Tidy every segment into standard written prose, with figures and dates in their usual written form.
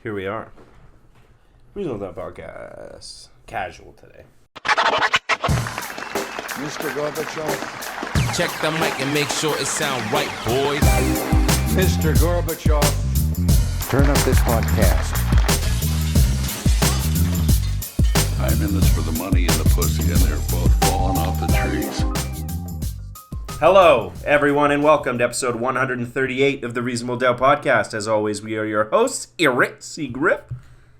Here we are. Reasonable Doubt Podcast. Casual today. Mr. Gorbachev. Check the mic and make sure it sound right, boys. Mr. Gorbachev. Turn up this podcast. I'm in this for the money and the pussy, and they're both falling off the trees. Hello, everyone, and welcome to episode 138 of the Reasonable Doubt Podcast. As always, we are your hosts, Eric C. Grip.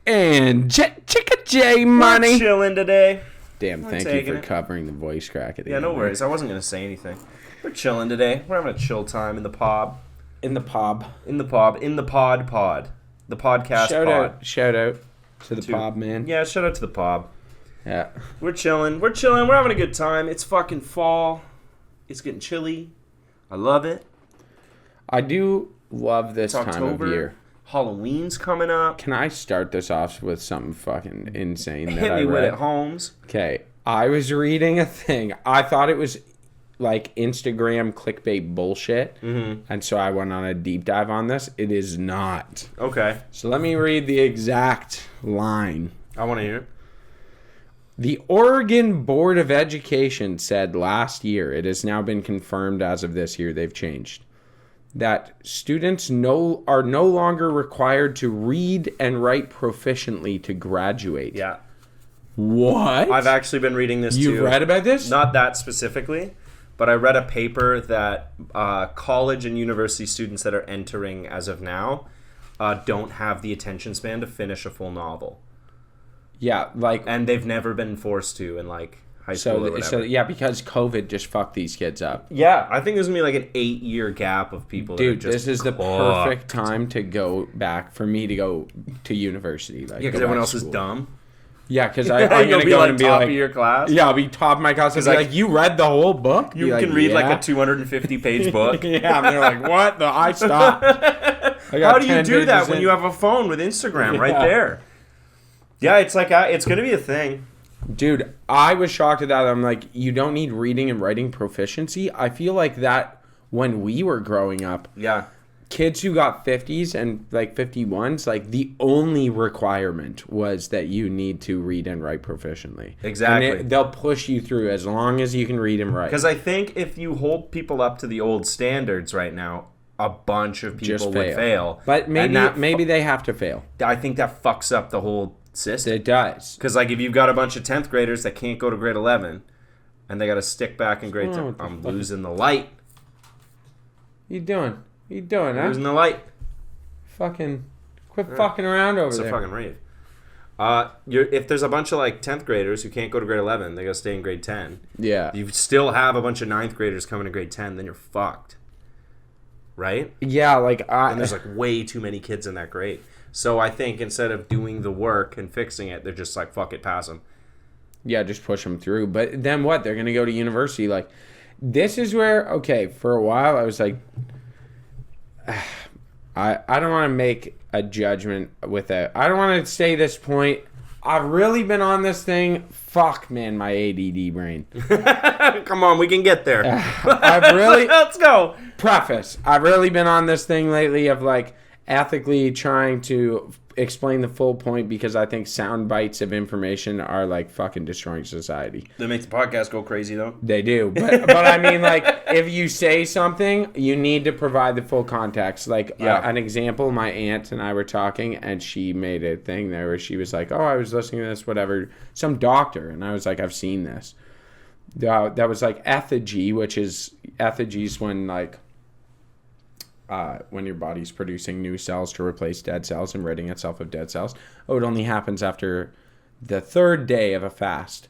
And Chicka J Money. We're chilling today. Damn, We're thank you taking for it. covering the voice crack at the Yeah, end. no worries. I wasn't going to say anything. We're chilling today. We're having a chill time in the pod. In the pub. In the pod. In the pod. The podcast pod. Shout out to the pub, man. Yeah, shout out to the pod. Yeah. We're chilling. We're having a good time. It's fucking fall. It's getting chilly. I love it. I do love this It's time October. of year. Halloween's coming up. Can I start this off with something fucking insane that Hit I me with read? it, Holmes. Okay. I was reading a thing. I thought it was like Instagram clickbait bullshit. Mm-hmm. And so I went on a deep dive on this. It is not. Okay. So let me read the exact line. I want to hear it. The Oregon Board of Education said last year, it has now been confirmed as of this year, they've changed, that students are no longer required to read and write proficiently to graduate. Yeah. What? I've actually been reading this too. You read about this? Not that specifically, but I read a paper that college and university students that are entering as of now don't have the attention span to finish a full novel. Yeah, like... And they've never been forced to in, like, high school or whatever. So, yeah, because COVID just fucked these kids up. Yeah, I think there's going to be, like, an 8-year gap of people Dude, that are just this is the cooked. perfect time to go back, for me to go to university. Like, Yeah, because go everyone back else to is school. dumb. Yeah, because I'm You'll going to be, go like, and be top like... of your class. Yeah, I'll be top of my class and be like, you read the whole book? You Be can like, read, like, "Yeah." a 250-page book. Yeah, and they're like, what? No, I stopped. How do you do that when you have a phone with Instagram right there? Yeah, it's like, it's going to be a thing. Dude, I was shocked at that. I'm like, you don't need reading and writing proficiency? I feel like that when we were growing up, Yeah. kids who got 50s and like 51s, like the only requirement was that you need to read and write proficiently. Exactly. And they'll push you through as long as you can read and write. Because I think if you hold people up to the old standards right now, a bunch of people would fail. But And that maybe they have to fail. I think that fucks up the whole system. It does. Because, like, if you've got a bunch of 10th graders that can't go to grade 11, and they got to stick back in grade 10, I'm losing the light. You doing? You doing, huh? Losing the light. Fucking quit fucking around over It's there. a fucking rave. If there's a bunch of, like, 10th graders who can't go to grade 11, they got to stay in grade 10. Yeah. You still have a bunch of 9th graders coming to grade 10, then you're fucked. Right? Yeah, like And there's, like, way too many kids in that grade. So I think instead of doing the work and fixing it, they're just like, fuck it, pass them. yeah, just push them through. But then what? They're gonna go to university. Like, this is where for a while I was like, I don't want to make a judgment with it. I don't want to say this point. I've really been on this thing. Fuck, man, my ADD brain. Come on, we can get there. I've really Let's go. preface. I've really been on this thing lately of like ethically trying to explain the full point because I think sound bites of information are like fucking destroying society. That makes the podcast go crazy, though. They do. But I mean, like, if you say something, you need to provide the full context. Like, an example, my aunt and I were talking, and she made a thing there where she was like, oh, I was listening to this, whatever, some doctor. And I was like, I've seen this. That was like effigy, which is effigies when, like, when your body's producing new cells to replace dead cells and ridding itself of dead cells. Oh, it only happens after the third day of a fast.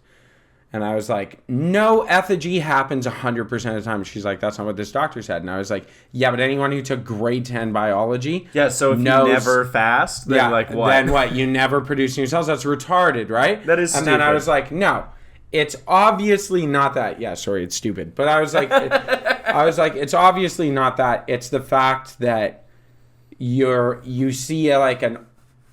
And I was like, no, effigy happens 100% of the time. She's like, that's not what this doctor said. And I was like, yeah, but anyone who took grade 10 biology Yeah, so if knows, you never fast, then like what? Then what? You never produce new cells? That's retarded, right? That is And then I stupid. was like, no. It's obviously not that. Yeah, sorry, it's stupid. But I was like, it's obviously not that. It's the fact that you see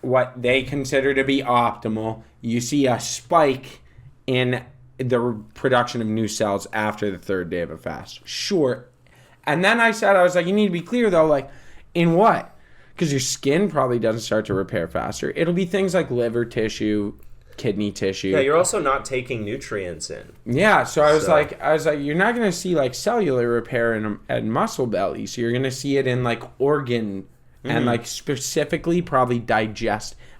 what they consider to be optimal. You see a spike in the production of new cells after the third day of a fast. Sure. And then I was like, you need to be clear though, like, in what? because your skin probably doesn't start to repair faster. It'll be things like liver tissue, kidney tissue. Yeah, you're also not taking nutrients in. Yeah, so I was like, you're not going to see like cellular repair in muscle belly. So you're going to see it in like organ and like specifically probably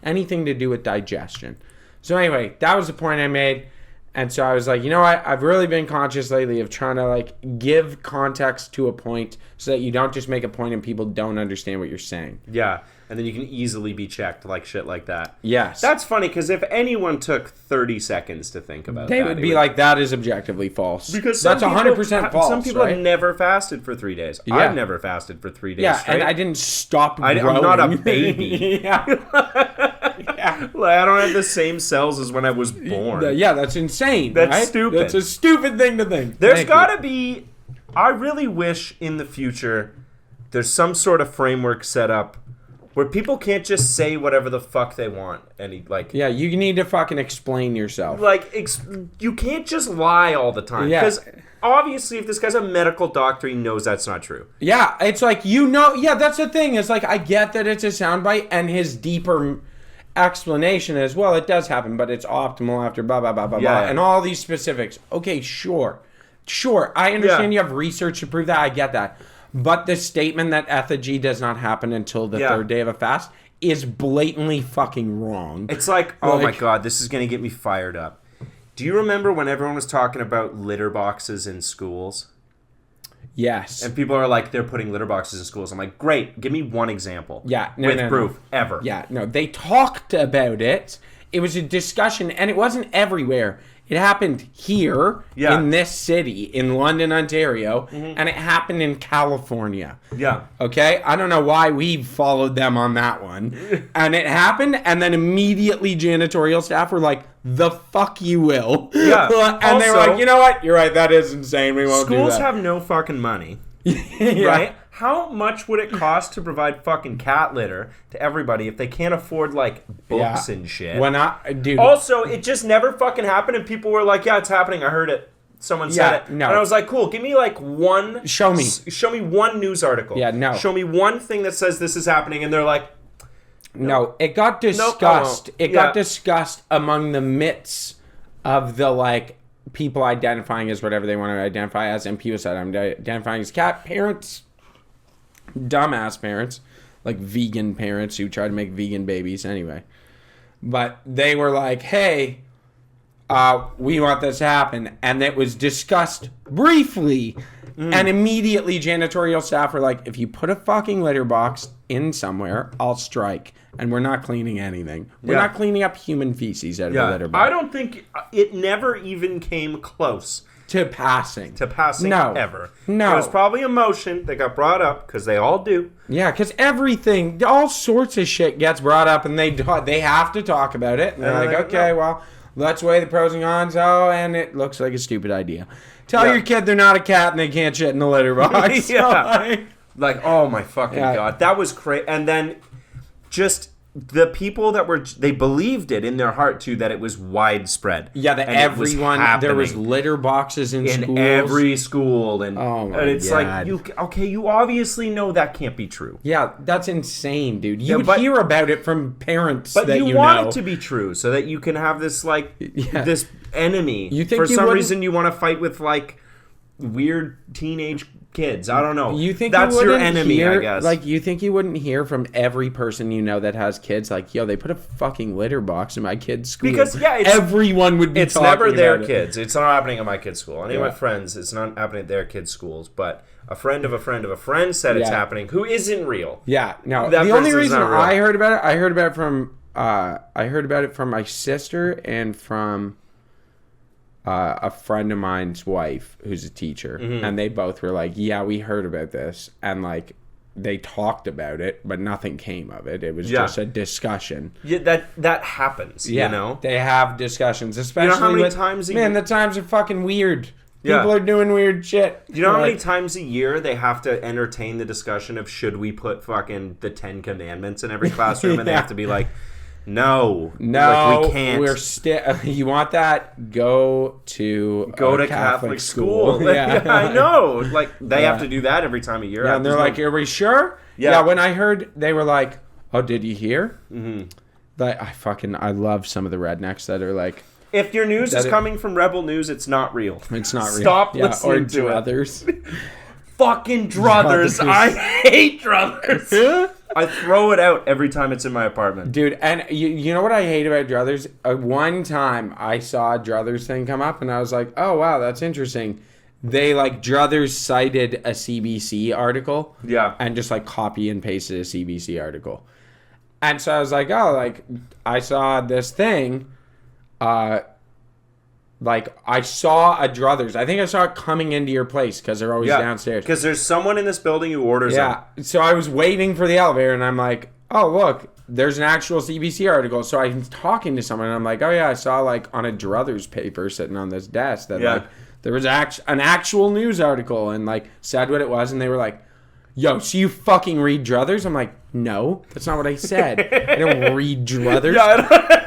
anything to do with digestion. So anyway, that was the point I made. And so I was like, you know what? I've really been conscious lately of trying to like give context to a point so that you don't just make a point and people don't understand what you're saying. Yeah, and then you can easily be checked like shit like that. Yes. That's funny because if anyone took 30 seconds to think about they that, would be like, that is objectively false. Because that's 100% false. Some people right? have never fasted for 3 days. Yeah. I've never fasted for 3 days Yeah, straight. and I didn't stop growing. I'm not a baby. Yeah. Like, I don't have the same cells as when I was born. Yeah, that's insane. That's right? stupid. That's a stupid thing to think. There's got to be... I really wish in the future there's some sort of framework set up where people can't just say whatever the fuck they want. Yeah, you need to fucking explain yourself. You can't just lie all the time. Yeah. Because obviously if this guy's a medical doctor, he knows that's not true. Yeah, it's like, yeah, that's the thing. It's like, I get that it's a soundbite and his deeper explanation as well. It does happen, but it's optimal after blah, blah, blah, blah, blah. And all these specifics. Okay, sure. I understand you have research to prove that. I get that. But the statement that effigy does not happen until the third day of a fast is blatantly fucking wrong. It's like, oh my God, this is going to get me fired up. Do you remember when everyone was talking about litter boxes in schools? Yes. And people are like, they're putting litter boxes in schools. I'm like, great, give me one example. Yeah, with proof, ever. Yeah, no, they talked about it. It was a discussion, and it wasn't everywhere. It happened here in this city, in London, Ontario, and it happened in California. Yeah. Okay? I don't know why we followed them on that one. And it happened, and then immediately janitorial staff were like, the fuck you will. Yeah. And also, they were like, you know what? You're right, that is insane. We won't do that. Schools have no fucking money. Right? How much would it cost to provide fucking cat litter to everybody if they can't afford, like, books and shit? Dude. Also, it just never fucking happened, and people were like, yeah, it's happening. I heard it. Someone said it. No. And I was like, cool, give me, like, one... Show me. Show me one news article. Yeah, no. Show me one thing that says this is happening, and they're like... No, it got discussed. It got discussed among the midst of the, like, people identifying as whatever they want to identify as, and people said, I'm identifying as cat parents... dumbass parents, like vegan parents who try to make vegan babies anyway. But they were like, hey, we want this to happen. And it was discussed briefly. And immediately janitorial staff were like, if you put a fucking litter box in somewhere, I'll strike. And we're not cleaning anything. We're not cleaning up human feces out of the litter box. I don't think it never even came close. To passing. No. Ever. No. It was probably a motion that got brought up, because they all do. Yeah, because everything, all sorts of shit gets brought up, and they have to talk about it. And they're like, okay, well, let's weigh the pros and cons. Oh, and it looks like a stupid idea. Tell your kid they're not a cat and they can't shit in the litter box. Like, oh my fucking God. That was crazy. And then just... the people that they believed it in their heart too, that it was widespread. Yeah, that everyone, there was litter boxes in schools. Every school. And, and it's like, you obviously know that can't be true. Yeah, that's insane, dude. You would hear about it from parents but that you want know. It to be true so that you can have this, like, this enemy. You think for some reason you want to fight with, like, weird teenage kids. I don't know. You think that's you your enemy, I guess. Like, you think you wouldn't hear from every person you know that has kids, like, yo, they put a fucking litter box in my kid's school. Because, everyone would be talking never their about kids. It's not happening at my kid's school. Any of my friends, it's not happening at their kids' schools. But a friend of a friend of a friend said it's happening, who isn't real. Yeah, no. That the only reason not real. I heard about it from my sister and from a friend of mine's wife who's a teacher, and they both were like, yeah, we heard about this, and like they talked about it, but nothing came of it. It was just a discussion. Yeah, that happens. Yeah, you know, they have discussions, especially how many times the times are fucking weird. People are doing weird shit. You know how many times a year they have to entertain the discussion of should we put fucking the 10 Commandments in every classroom, and they have to be like, No. No, Like, we can't. We're still. You want that? Go to Catholic school. Yeah, I know. Like, they have to do that every time a year. Yeah, and they're like, "Are we sure?" Yeah. When I heard, they were like, "Oh, did you hear?" Mm-hmm. Like, I love some of the rednecks that are like, if your news is coming from Rebel News, it's not real. It's not real. Stop listening to it. Druthers. Fucking druthers. I hate druthers. I throw it out every time it's in my apartment. Dude, and you know what I hate about druthers? One time I saw a druthers thing come up and I was like, oh, wow, that's interesting. They, like, druthers cited a CBC article. Yeah. And just, like, copy and pasted a CBC article. And so I was like, oh, like, I saw this thing. Like, I saw a druthers. I think I saw it coming into your place because they're always downstairs. Because there's someone in this building who orders them. So I was waiting for the elevator, and I'm like, oh, look, there's an actual CBC article. So I'm talking to someone, and I'm like, oh, yeah, I saw, like, on a druthers paper sitting on this desk that, like, there was an actual news article and, like, said what it was, and they were like, yo, so you fucking read druthers? I'm like, no, that's not what I said. I don't read druthers.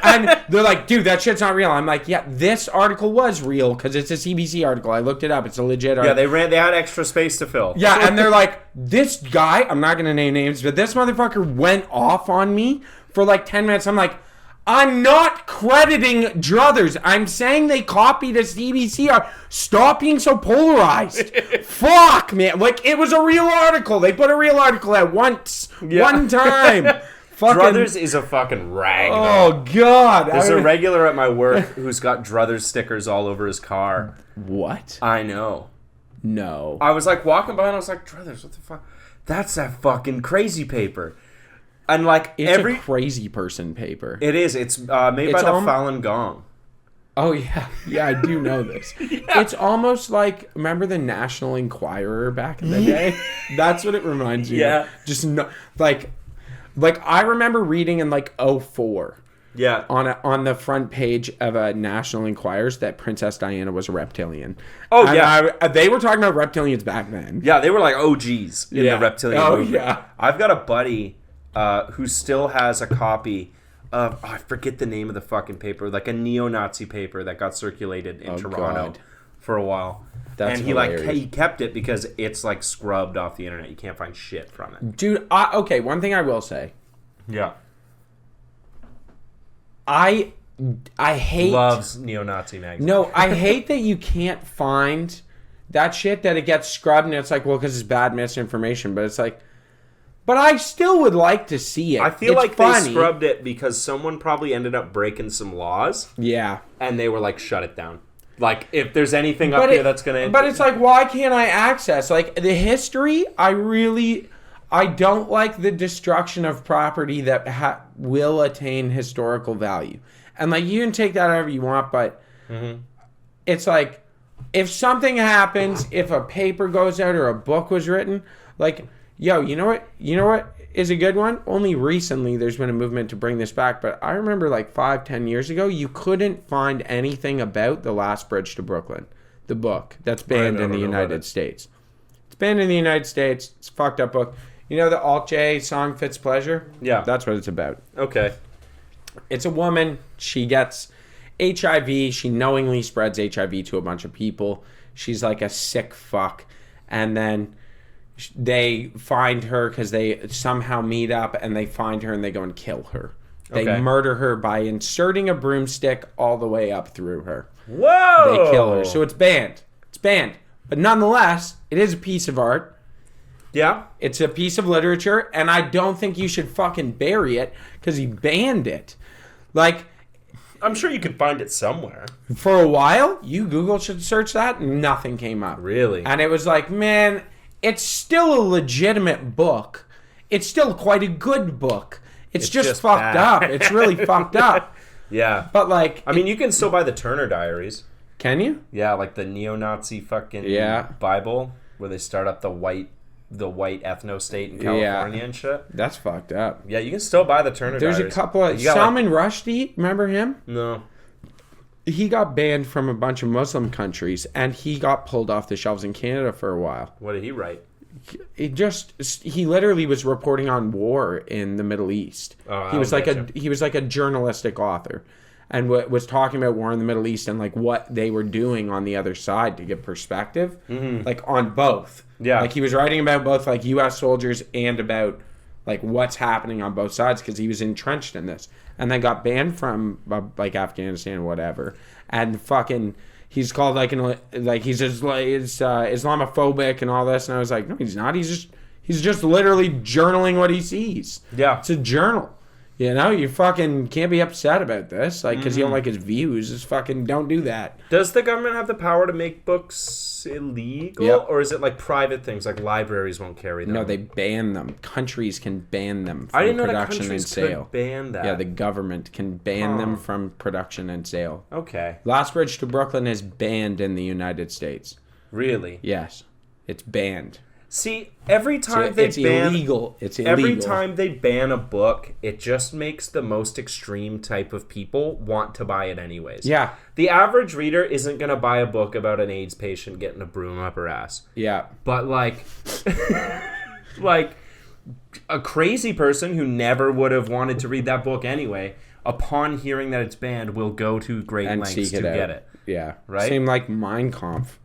And they're like, dude, that shit's not real. I'm like, yeah, this article was real because it's a CBC article. I looked it up. It's a legit article. Yeah, they had extra space to fill. Yeah, and they're like, this guy, I'm not going to name names, but this motherfucker went off on me for like 10 minutes. I'm like, I'm not crediting druthers. I'm saying they copied a CBC. Stop being so polarized. Fuck, man. Like, it was a real article. They put a real article out once. Yeah. One time. Druthers is a fucking rag. Oh, God. There's a regular at my work who's got Druthers stickers all over his car. What? I know. No. I was like walking by and I was like, Druthers, what the fuck? That's that fucking crazy paper. And like it's a crazy person paper. It is. It's made by the Falun Gong. Oh yeah, yeah, I do know this. Yeah. It's almost like, remember the National Enquirer back in the day? That's what it reminds me of. Just no, like I remember reading in like 2004. Yeah. On the front page of a National Enquirer's that Princess Diana was a reptilian. Oh, and they were talking about reptilians back then. Yeah, they were like OGs in the reptilian movement. Yeah. I've got a buddy who still has a copy of, I forget the name of the fucking paper, like a neo-Nazi paper that got circulated in Toronto for a while. That's and he kept it because it's like scrubbed off the internet. You can't find shit from it. Dude, okay, one thing I will say. Yeah. I hate... Loves neo-Nazi magazines. No, I hate that you can't find that shit, that it gets scrubbed and it's like, well, because it's bad misinformation, but it's like... But I still would like to see it. I feel like they scrubbed it because someone probably ended up breaking some laws. Yeah. And they were like, shut it down. Like, if there's anything up here that's going to... But it's like, why can't I access? Like, the history, I don't like the destruction of property that will attain historical value. And, like, you can take that however you want, but it's like, if something happens, if a paper goes out or a book was written, like... Yo, you know what is a good one? Only recently there's been a movement to bring this back, but I remember like 5-10 years ago, you couldn't find anything about The Last Bridge to Brooklyn, the book that's banned in the United States. It's banned in the United States. It's a fucked up book. You know the Alt J song Fits Pleasure? Yeah. That's what it's about. Okay. It's a woman. She gets HIV. She knowingly spreads HIV to a bunch of people. She's like a sick fuck. And then... they find her because they somehow meet up and they find her and they go and kill her. They murder her by inserting a broomstick all the way up through her. Whoa! They kill her. So it's banned. It's banned. But nonetheless, it is a piece of art. Yeah. It's a piece of literature, and I don't think you should fucking bury it because he banned it. Like... I'm sure you could find it somewhere. For a while, you Google should search that, and nothing came up. Really? And it was like, man... It's still a legitimate book. It's still quite a good book. It's just fucked up. It's really fucked up. Yeah. But like... I mean, you can still buy the Turner Diaries. Can you? Yeah, like the neo-Nazi fucking Bible where they start up the white ethno-state in California and shit. That's fucked up. Yeah, you can still buy the Turner Diaries. There's a couple of... Salman Rushdie, remember him? No. He got banned from a bunch of Muslim countries, and he got pulled off the shelves in Canada for a while. What did he write? he literally was reporting on war in the Middle East. He was like a journalistic author, and was talking about war in the Middle East and like what they were doing on the other side to give perspective, like on both. Yeah, like he was writing about both like U.S. soldiers and about like what's happening on both sides because he was entrenched in this, and then got banned from like Afghanistan or whatever, and fucking. He's called he's Islamophobic and all this, and I was like, no, he's not. He's just literally journaling what he sees. Yeah, it's a journal. You know, you fucking can't be upset about this, like, because you don't like his views. Just fucking don't do that. Does the government have the power to make books illegal, or is it like private things, like libraries won't carry them? No, they ban them. Countries can ban them from I didn't know production that countries and sale. could ban that. Yeah, the government can ban them from production and sale. Okay. Last Bridge to Brooklyn is banned in the United States. Really? Yes, it's banned. See, every time it's illegal. It's illegal. Every time they ban a book, it just makes the most extreme type of people want to buy it anyways. Yeah. The average reader isn't going to buy a book about an AIDS patient getting a broom up her ass. Yeah. But like like a crazy person who never would have wanted to read that book anyway, upon hearing that it's banned, will go to great lengths to get it. Yeah. Right? Same like Mein Kampf.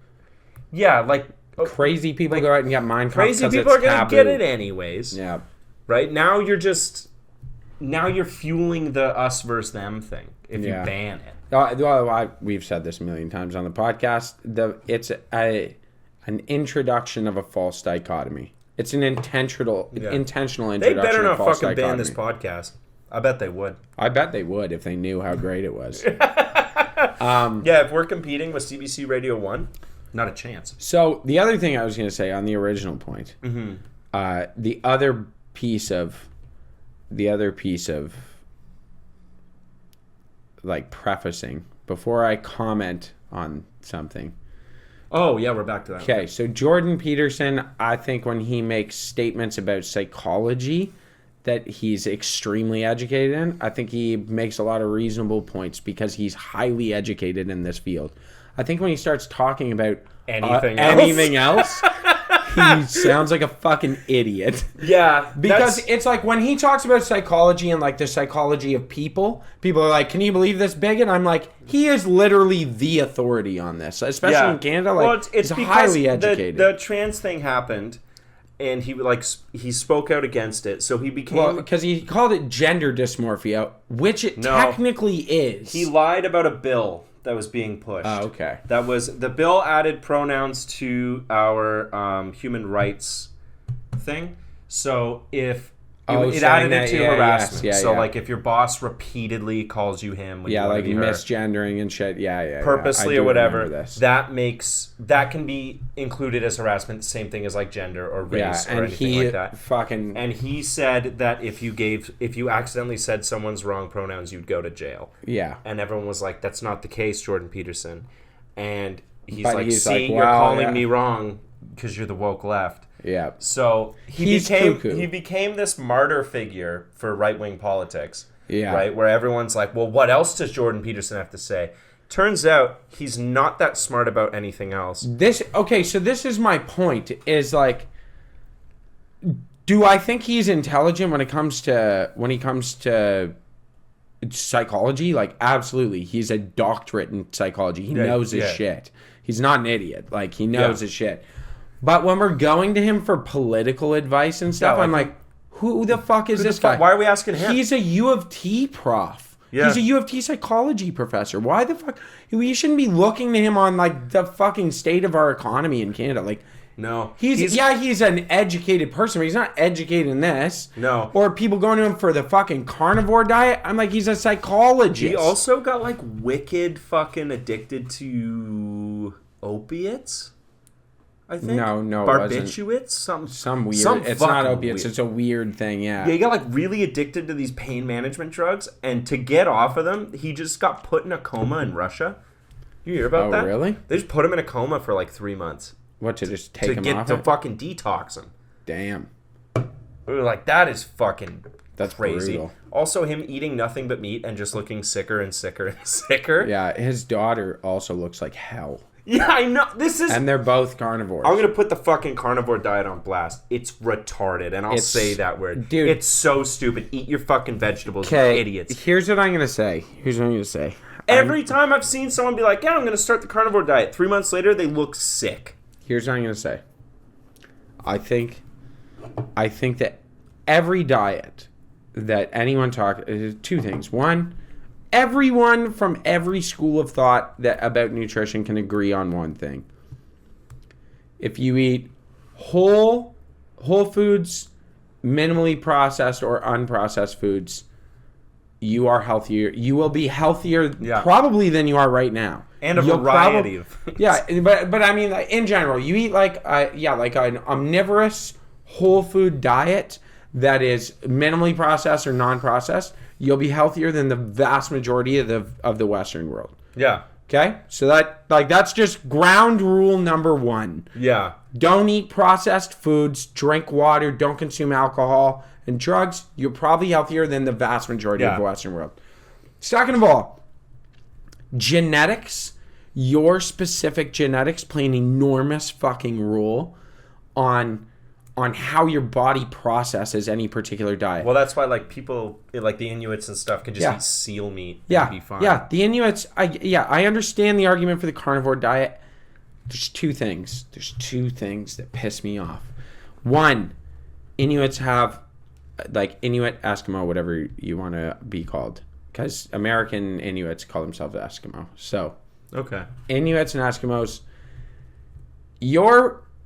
Yeah, like crazy people go out and get Mein Kampf. Crazy people are going to get it anyways. Yeah. Right? Now you're fueling the us versus them thing if you ban it. We've said this a million times on the podcast. It's an introduction of a false dichotomy. It's an intentional introduction. They better not of false fucking ban dichotomy. this podcast. I bet they would. I bet they would if they knew how great it was. Yeah, if we're competing with CBC Radio 1, not a chance. So the other thing I was going to say on the original point, the other piece of like prefacing before I comment on something. Oh yeah, we're back to that. Okay, so Jordan Peterson, I think when he makes statements about psychology that he's extremely educated in, I think he makes a lot of reasonable points because he's highly educated in this field. I think when he starts talking about anything else, he sounds like a fucking idiot. Yeah. Because it's like when he talks about psychology and like the psychology of people are like, can you believe this bigot? I'm like, he is literally the authority on this, especially in Canada. Like, well, it's he's highly educated. The trans thing happened, and he spoke out against it, so he became... Well, because he called it gender dysmorphia, which it technically is. He lied about a bill that was being pushed. Oh, okay. That was... The bill added pronouns to our human rights thing. So if... It added it to harassment. Yes, like if your boss repeatedly calls you him when you want like to be her, misgendering and shit. Purposely or whatever. That can be included as harassment. Same thing as like gender or race or anything like that. And he said that if you accidentally said someone's wrong pronouns, you'd go to jail. Yeah. And everyone was like, "That's not the case, Jordan Peterson." And he's like, "You're calling me wrong because you're the woke left." Yeah. So he became this martyr figure for right-wing politics. Yeah. Right? Where everyone's like, well, what else does Jordan Peterson have to say? Turns out he's not that smart about anything else. So this is my point, is like, do I think he's intelligent when it comes to psychology? Like, absolutely. He's a doctorate in psychology. He knows his shit. He's not an idiot. Like, he knows his shit. But when we're going to him for political advice and stuff, I'm like, who the fuck is this guy? Why are we asking him? He's a U of T prof. Yeah. He's a U of T psychology professor. Why the fuck? We shouldn't be looking to him on like the fucking state of our economy in Canada. Like, no. He's an educated person, but he's not educated in this. No. Or people going to him for the fucking carnivore diet. I'm like, he's a psychologist. He also got like wicked fucking addicted to opiates. I think. No, barbiturates, some weird. It's not opiates. Weird. It's a weird thing. Yeah. Yeah, he got like really addicted to these pain management drugs, and to get off of them, he just got put in a coma in Russia. You hear about that? Oh, really? They just put him in a coma for like 3 months. What, to just take him off? To fucking detox him. Damn. We were like, that is fucking That's crazy. Brutal. Also, him eating nothing but meat and just looking sicker and sicker and sicker. Yeah, his daughter also looks like hell. Yeah, I know. And they're both carnivores. I'm going to put the fucking carnivore diet on blast. It's retarded, and I'll say that word. Dude. It's so stupid. Eat your fucking vegetables, you idiots. Here's what I'm going to say. Every time I've seen someone be like, yeah, I'm going to start the carnivore diet. 3 months later, they look sick. Here's what I'm going to say. I think that every diet that anyone two things. One, everyone from every school of thought about nutrition can agree on one thing. If you eat whole foods, minimally processed or unprocessed foods, you are healthier. You will be healthier probably than you are right now. And a variety of things. Yeah, but I mean, in general, you eat like an omnivorous whole food diet that is minimally processed or non-processed, you'll be healthier than the vast majority of the Western world. Yeah. Okay? So that's just ground rule number 1. Yeah. Don't eat processed foods, drink water, don't consume alcohol and drugs. You're probably healthier than the vast majority of the Western world. Second of all, genetics, your specific genetics play an enormous fucking role on how your body processes any particular diet. Well, that's why like people like the Inuits and stuff can just eat seal meat and be fine. Yeah, the Inuits, I understand the argument for the carnivore diet. There's two things that piss me off. One, Inuits have like Inuit, Eskimo, whatever you want to be called. Because American Inuits call themselves Eskimo. So, okay. Inuits and Eskimos,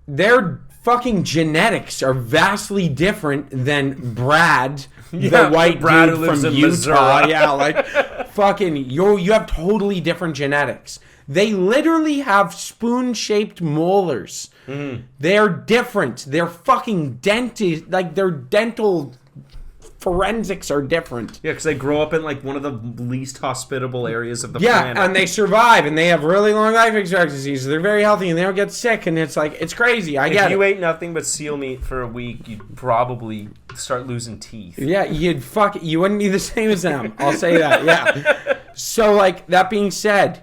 their fucking genetics are vastly different than Brad, the white Brad dude who lives from in Utah. Missouri. Yeah, like fucking you have totally different genetics. They literally have spoon-shaped molars. Mm. They're different. They're fucking their dental forensics are different. Yeah, because they grow up in like one of the least hospitable areas of the planet. Yeah, and they survive, and they have really long life expectancies. So they're very healthy, and they don't get sick, and it's like, it's crazy. If you ate nothing but seal meat for a week, you'd probably start losing teeth. Yeah, you wouldn't be the same as them. I'll say that, yeah. So, like, that being said,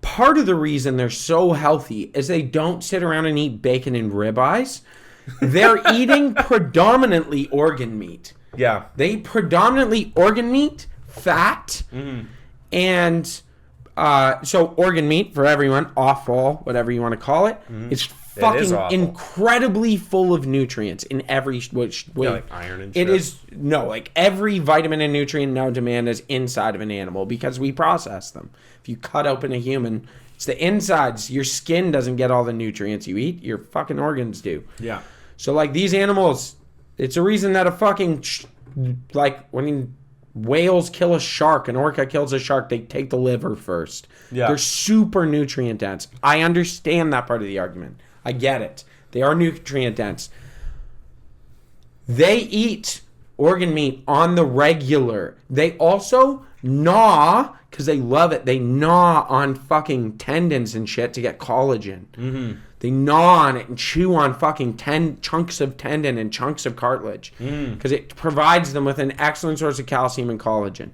part of the reason they're so healthy is they don't sit around and eat bacon and ribeyes. They're eating predominantly organ meat. Yeah. They eat predominantly organ meat, fat, and so organ meat for everyone, offal, whatever you want to call it, is fucking incredibly full of nutrients in every which way. Yeah, like iron and shit. Like every vitamin and nutrient known to man is inside of an animal because we process them. If you cut open a human, it's the insides. Your skin doesn't get all the nutrients you eat. Your fucking organs do. Yeah. So like these animals, it's a reason that a fucking, like when whales kill a shark, an orca kills a shark, they take the liver first. Yeah. They're super nutrient dense. I understand that part of the argument. I get it. They are nutrient dense. They eat organ meat on the regular. They also gnaw, because they love it, they gnaw on fucking tendons and shit to get collagen. Mm-hmm. They gnaw on it and chew on fucking chunks of tendon and chunks of cartilage because it provides them with an excellent source of calcium and collagen.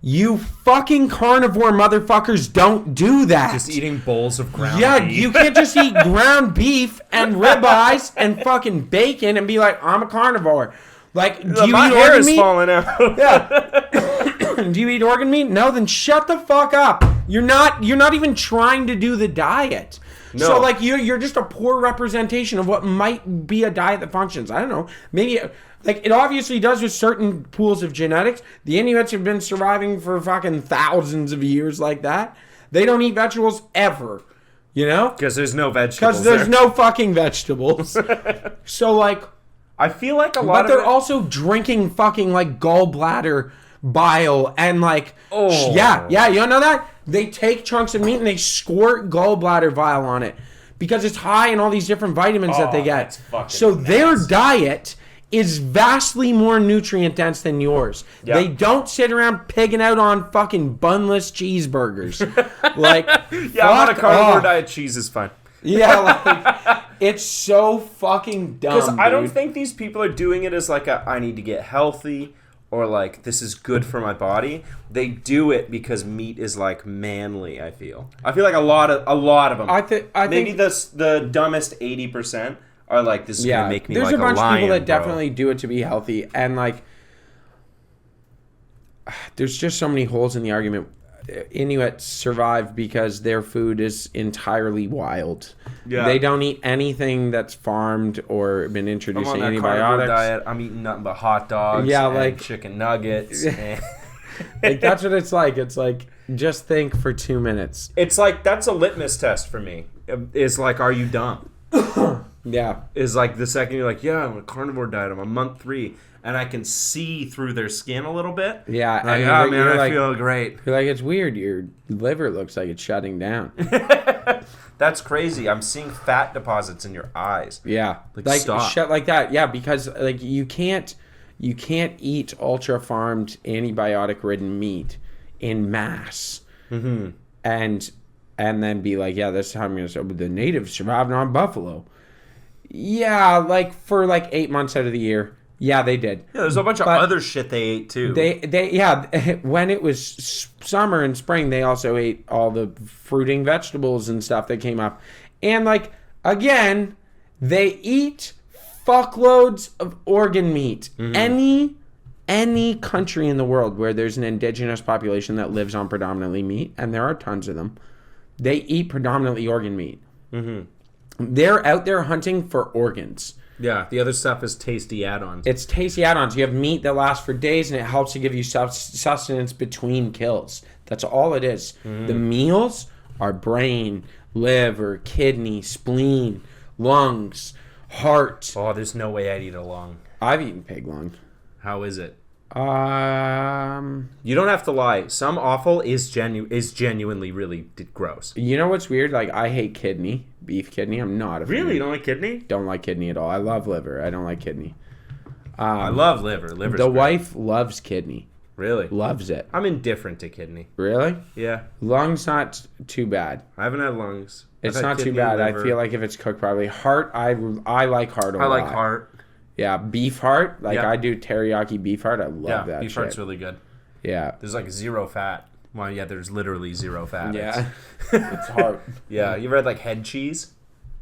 You fucking carnivore motherfuckers don't do that. Just eating bowls of ground beef. Yeah, you can't just eat ground beef and ribeyes and fucking bacon and be like, I'm a carnivore. Like, do you my eat hair organ is meat? falling out. Yeah. Do you eat organ meat? No, then shut the fuck up. You're not even trying to do the diet. No. So like you're just a poor representation of what might be a diet that functions. I don't know. Maybe like it obviously does with certain pools of genetics. The Inuits have been surviving for fucking thousands of years like that. They don't eat vegetables ever. You know? Because there's no vegetables. Because there's no fucking vegetables. So like I feel like a lot But they're also drinking fucking like gallbladder bile and like yeah, you don't know that? They take chunks of meat and they squirt gallbladder bile on it because it's high in all these different vitamins that they get. So their diet is vastly more nutrient dense than yours. Yep. They don't sit around pigging out on fucking bunless cheeseburgers. Like, yeah, I'm on a carnivore diet. Cheese is fine. Yeah, like it's so fucking dumb. Because I don't think these people are doing it as like I need to get healthy. or like this is good for my body. They do it because meat is like manly. I feel like a lot of them. I think the dumbest 80% are like, this is gonna make me like a lion. There's a bunch of people that definitely do it to be healthy, and like there's just so many holes in the argument. Inuits survive because their food is entirely wild. Yeah. They don't eat anything that's farmed or been introduced to antibiotics. Diet. I'm eating nothing but hot dogs. Yeah, and like chicken nuggets. And like that's what it's like. It's like, just think for 2 minutes. It's like, that's a litmus test for me. It's like, are you dumb? Yeah. Is like the second you're like, yeah, I'm a carnivore diet. I'm on month 3. And I can see through their skin a little bit. Yeah. Like, oh, man, I feel great. You're like, it's weird. Your liver looks like it's shutting down. That's crazy. I'm seeing fat deposits in your eyes. Yeah. Like stop. Shit like that. Yeah, because like you can't eat ultra-farmed, antibiotic-ridden meat in mass. Mm-hmm. And then be like, yeah, this is how I'm going to say, the natives survived on buffalo. Yeah, like for like 8 months out of the year. Yeah, they did. Yeah, there's a bunch of other shit they ate too. They when it was summer and spring, they also ate all the fruiting vegetables and stuff that came up. And like, again, they eat fuckloads of organ meat. Mm-hmm. Any country in the world where there's an indigenous population that lives on predominantly meat, and there are tons of them, they eat predominantly organ meat. Mm-hmm. They're out there hunting for organs. Yeah, the other stuff is tasty add-ons. It's tasty add-ons. You have meat that lasts for days, and it helps to give you sustenance between kills. That's all it is. Mm. The meals are brain, liver, kidney, spleen, lungs, heart. Oh, there's no way I'd eat a lung. I've eaten pig lung. How is it? You don't have to lie. Some offal is genuinely really gross. You know what's weird? Like, I hate kidney. Beef kidney. I'm not a fan. Really? You don't like kidney? Don't like kidney at all. I love liver. I don't like kidney. I love liver. Liver's the great. wife loves kidney. Really? Loves it. I'm indifferent to kidney. Really? Yeah. Lungs not too bad. I haven't had lungs. It's not too bad. Liver. I feel like if it's cooked properly. Heart, I like heart a lot. I like heart. Yeah, beef heart. Like, I do teriyaki beef heart. I love that beef heart's really good. Yeah. There's like 0 fat. Well, yeah, there's literally 0 fat. Yeah. It's heart. Yeah. You ever had like head cheese?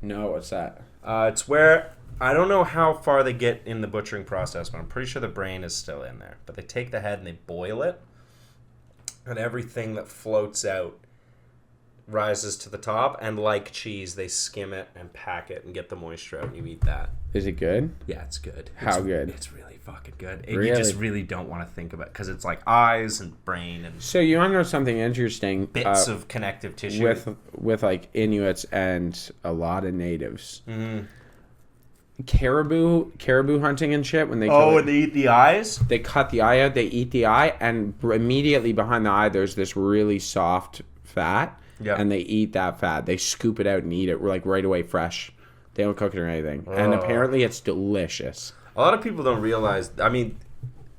No, what's that? It's where, I don't know how far they get in the butchering process, but I'm pretty sure the brain is still in there. But they take the head and they boil it, and everything that floats out rises to the top, and like cheese, they skim it and pack it and get the moisture out, and you eat that. Is it good? Yeah, it's good. How good? It's really fucking good. Really? You just really don't want to think about it, because it's like eyes and brain and... So you want to know something interesting? Bits of connective tissue. With like Inuits and a lot of natives. Mm-hmm. Caribou hunting and shit, when they and they eat the eyes? They cut the eye out, they eat the eye, and immediately behind the eye there's this really soft fat. Yeah. And they eat that fat. They scoop it out and eat it like right away fresh. They don't cook it or anything. Oh. And apparently it's delicious. A lot of people don't realize, I mean,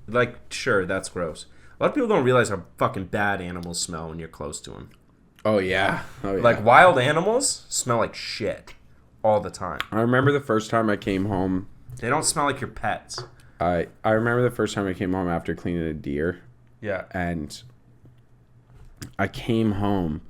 like, sure, that's gross. A lot of people don't realize how fucking bad animals smell when you're close to them. Oh, yeah. Like, wild animals smell like shit all the time. I remember the first time I came home. They don't smell like your pets. I remember the first time I came home after cleaning a deer. Yeah. And I came home.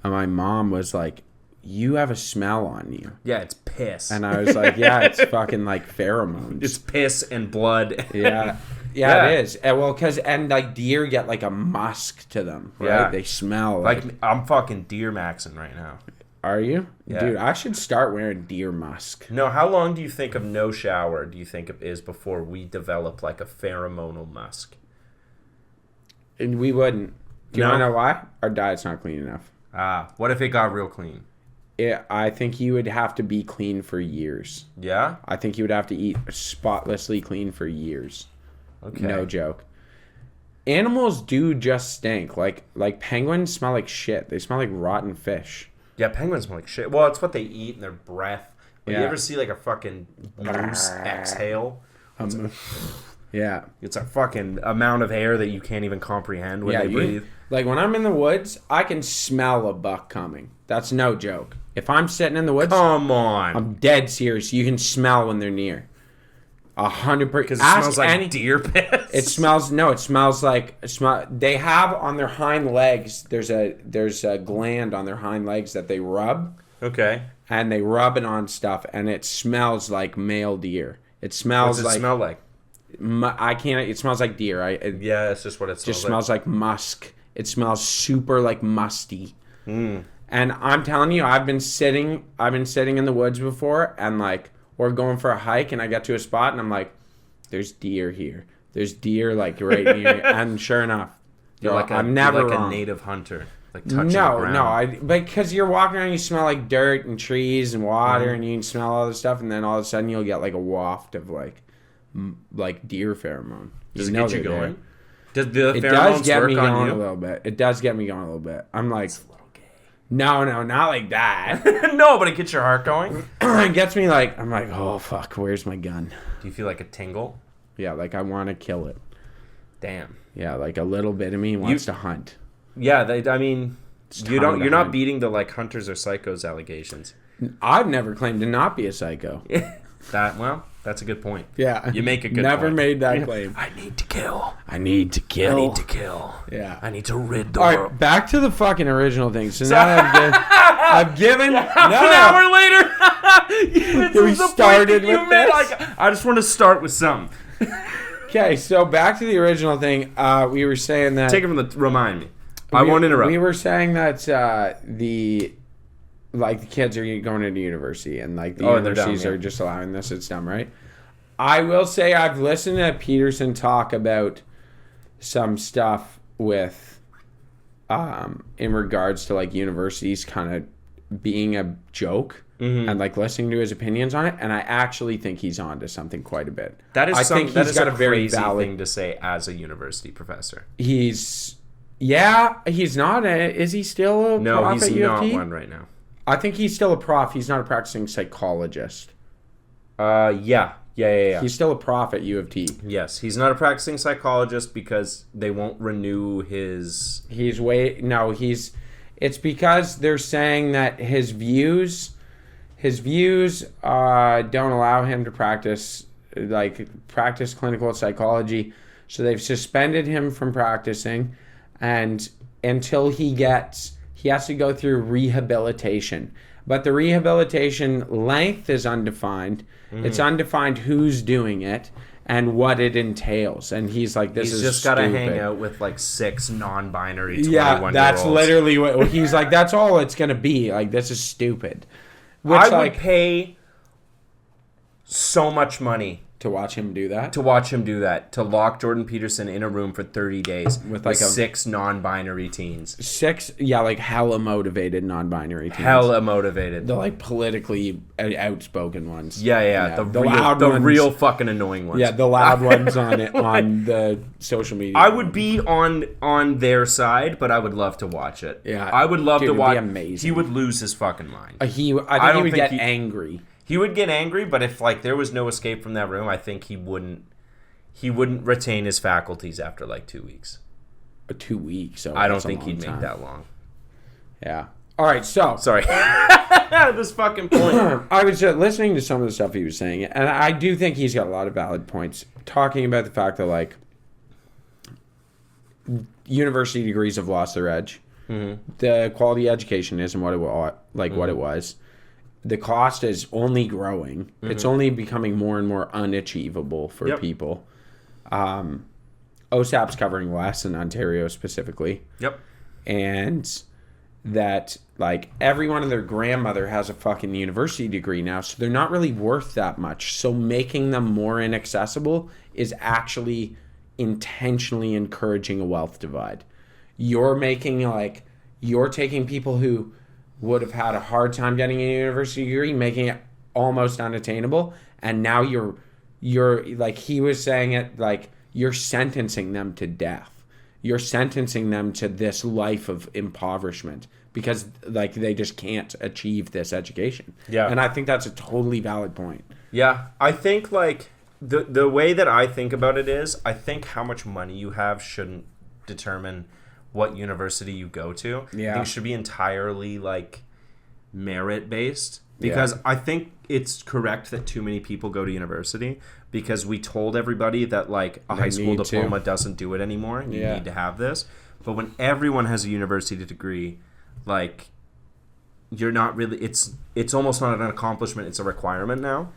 And my mom was like, you have a smell on you. Yeah, it's piss. And I was like, yeah, it's fucking like pheromones. It's piss and blood. Yeah, it is. And, well, and like deer get like a musk to them, right? Yeah. They smell like I'm fucking deer maxing right now. Are you? Yeah. Dude, I should start wearing deer musk. No, how long do you think of no shower do you think it is before we develop like a pheromonal musk? And we wouldn't. Do you want to know why? Our diet's not clean enough. What if it got real clean? I think you would have to be clean for years. Yeah? I think you would have to eat spotlessly clean for years. Okay. No joke. Animals do just stink. Like penguins smell like shit. They smell like rotten fish. Yeah, penguins smell like shit. Well, it's what they eat and their breath. Like, you ever see like a fucking moose exhale? Yeah. It's a fucking amount of air that you can't even comprehend when they breathe. Like, when I'm in the woods, I can smell a buck coming. That's no joke. If I'm sitting in the woods... Come on. I'm dead serious. You can smell when they're near. 100%. Because it smells like deer piss. It smells like they have on their hind legs. There's a gland on their hind legs that they rub. Okay. And they rub it on stuff, and it smells like male deer. It smells What's it smell like? I can't. It smells like deer. Yeah, that's just what it smells like. Just smells like musk. It smells super like musty. And I'm telling you, I've been sitting in the woods before, and like we're going for a hike, and I get to a spot, and I'm like, "There's deer here. There's deer like right near." And sure enough, I'm never wrong. A native hunter. Like touching the ground. Because you're walking around, you smell like dirt and trees and water, and you can smell all this stuff, and then all of a sudden you'll get like a waft of like deer pheromone. Does it get you going? Does the pheromones does get work me on going you? A little bit. It does get me going a little bit. I'm like, it's a little gay. No, not like that. No, but it gets your heart going. It gets me like, I'm like, oh fuck, where's my gun? Do you feel like a tingle? Yeah, like I want to kill it. Damn. Yeah, like a little bit of me wants to hunt. Yeah, you're not beating the like hunters or psychos allegations. I've never claimed to not be a psycho. That's a good point. Yeah. You make a good Never point. made that claim. I need to kill. I need to kill. Yeah. I need to rid the world. All right, back to the fucking original thing. So now I've given half an hour later. We started with this. I just want to start with something. Okay, so back to the original thing. We were saying that. Take it from the. Remind me. I won't interrupt. We were saying that the kids are going into university and like the universities are just allowing this. It's dumb, right? I will say I've listened to Peterson talk about some stuff with in regards to like universities kind of being a joke. And like listening to his opinions on it, and I actually think he's on to something quite a bit. That is got a very valid thing to say as a university professor. He's not. Is he still a prof at U of T? No, he's not one right now. I think he's still a prof. He's not a practicing psychologist. Yeah. He's still a prof at U of T. Yes, he's not a practicing psychologist because they won't renew his. It's because they're saying that his views don't allow him to practice clinical psychology, so they've suspended him from practicing, and until he has to go through rehabilitation. But the rehabilitation length is undefined. It's undefined who's doing it and what it entails. And he's like, this is just got to hang out with like 6 non-binary 21-year-olds. Yeah, that's literally what he's like. That's all it's gonna be. Like, this is stupid. I would pay so much money to watch him do that. To lock Jordan Peterson in a room for 30 days with 6 non-binary teens. 6, like hella motivated non-binary teens. Hella motivated. The like politically outspoken ones. Yeah. The real fucking annoying ones. Yeah, the loud ones on the social media. I would be on their side, but I would love to watch it. Yeah, I would love to watch. It'd be amazing. He would lose his fucking mind. I think he would get angry. He would get angry, but if like there was no escape from that room, I think he wouldn't retain his faculties after like 2 weeks. 2 weeks. I don't think he'd make that long. Yeah. All right. So sorry. This fucking point. I was listening to some of the stuff he was saying, and I do think he's got a lot of valid points, talking about the fact that like university degrees have lost their edge. Mm-hmm. The quality of education isn't what it was. The cost is only growing. Mm-hmm. It's only becoming more and more unachievable for people. OSAP's covering less in Ontario specifically. Yep. And that like everyone and their grandmother has a fucking university degree now, so they're not really worth that much. So making them more inaccessible is actually intentionally encouraging a wealth divide. You're taking people who would have had a hard time getting a university degree, making it almost unattainable, and now you're like he was saying it, like you're sentencing them to death. You're sentencing them to this life of impoverishment because like they just can't achieve this education. Yeah. And I think that's a totally valid point. Yeah. I think like the way that I think about it is I think how much money you have shouldn't determine what university you go to. Yeah. I think it should be entirely like merit based. Because I think it's correct that too many people go to university because we told everybody that like a high school diploma doesn't do it anymore. You need to have this. But when everyone has a university degree, like you're not really, it's almost not an accomplishment. It's a requirement now.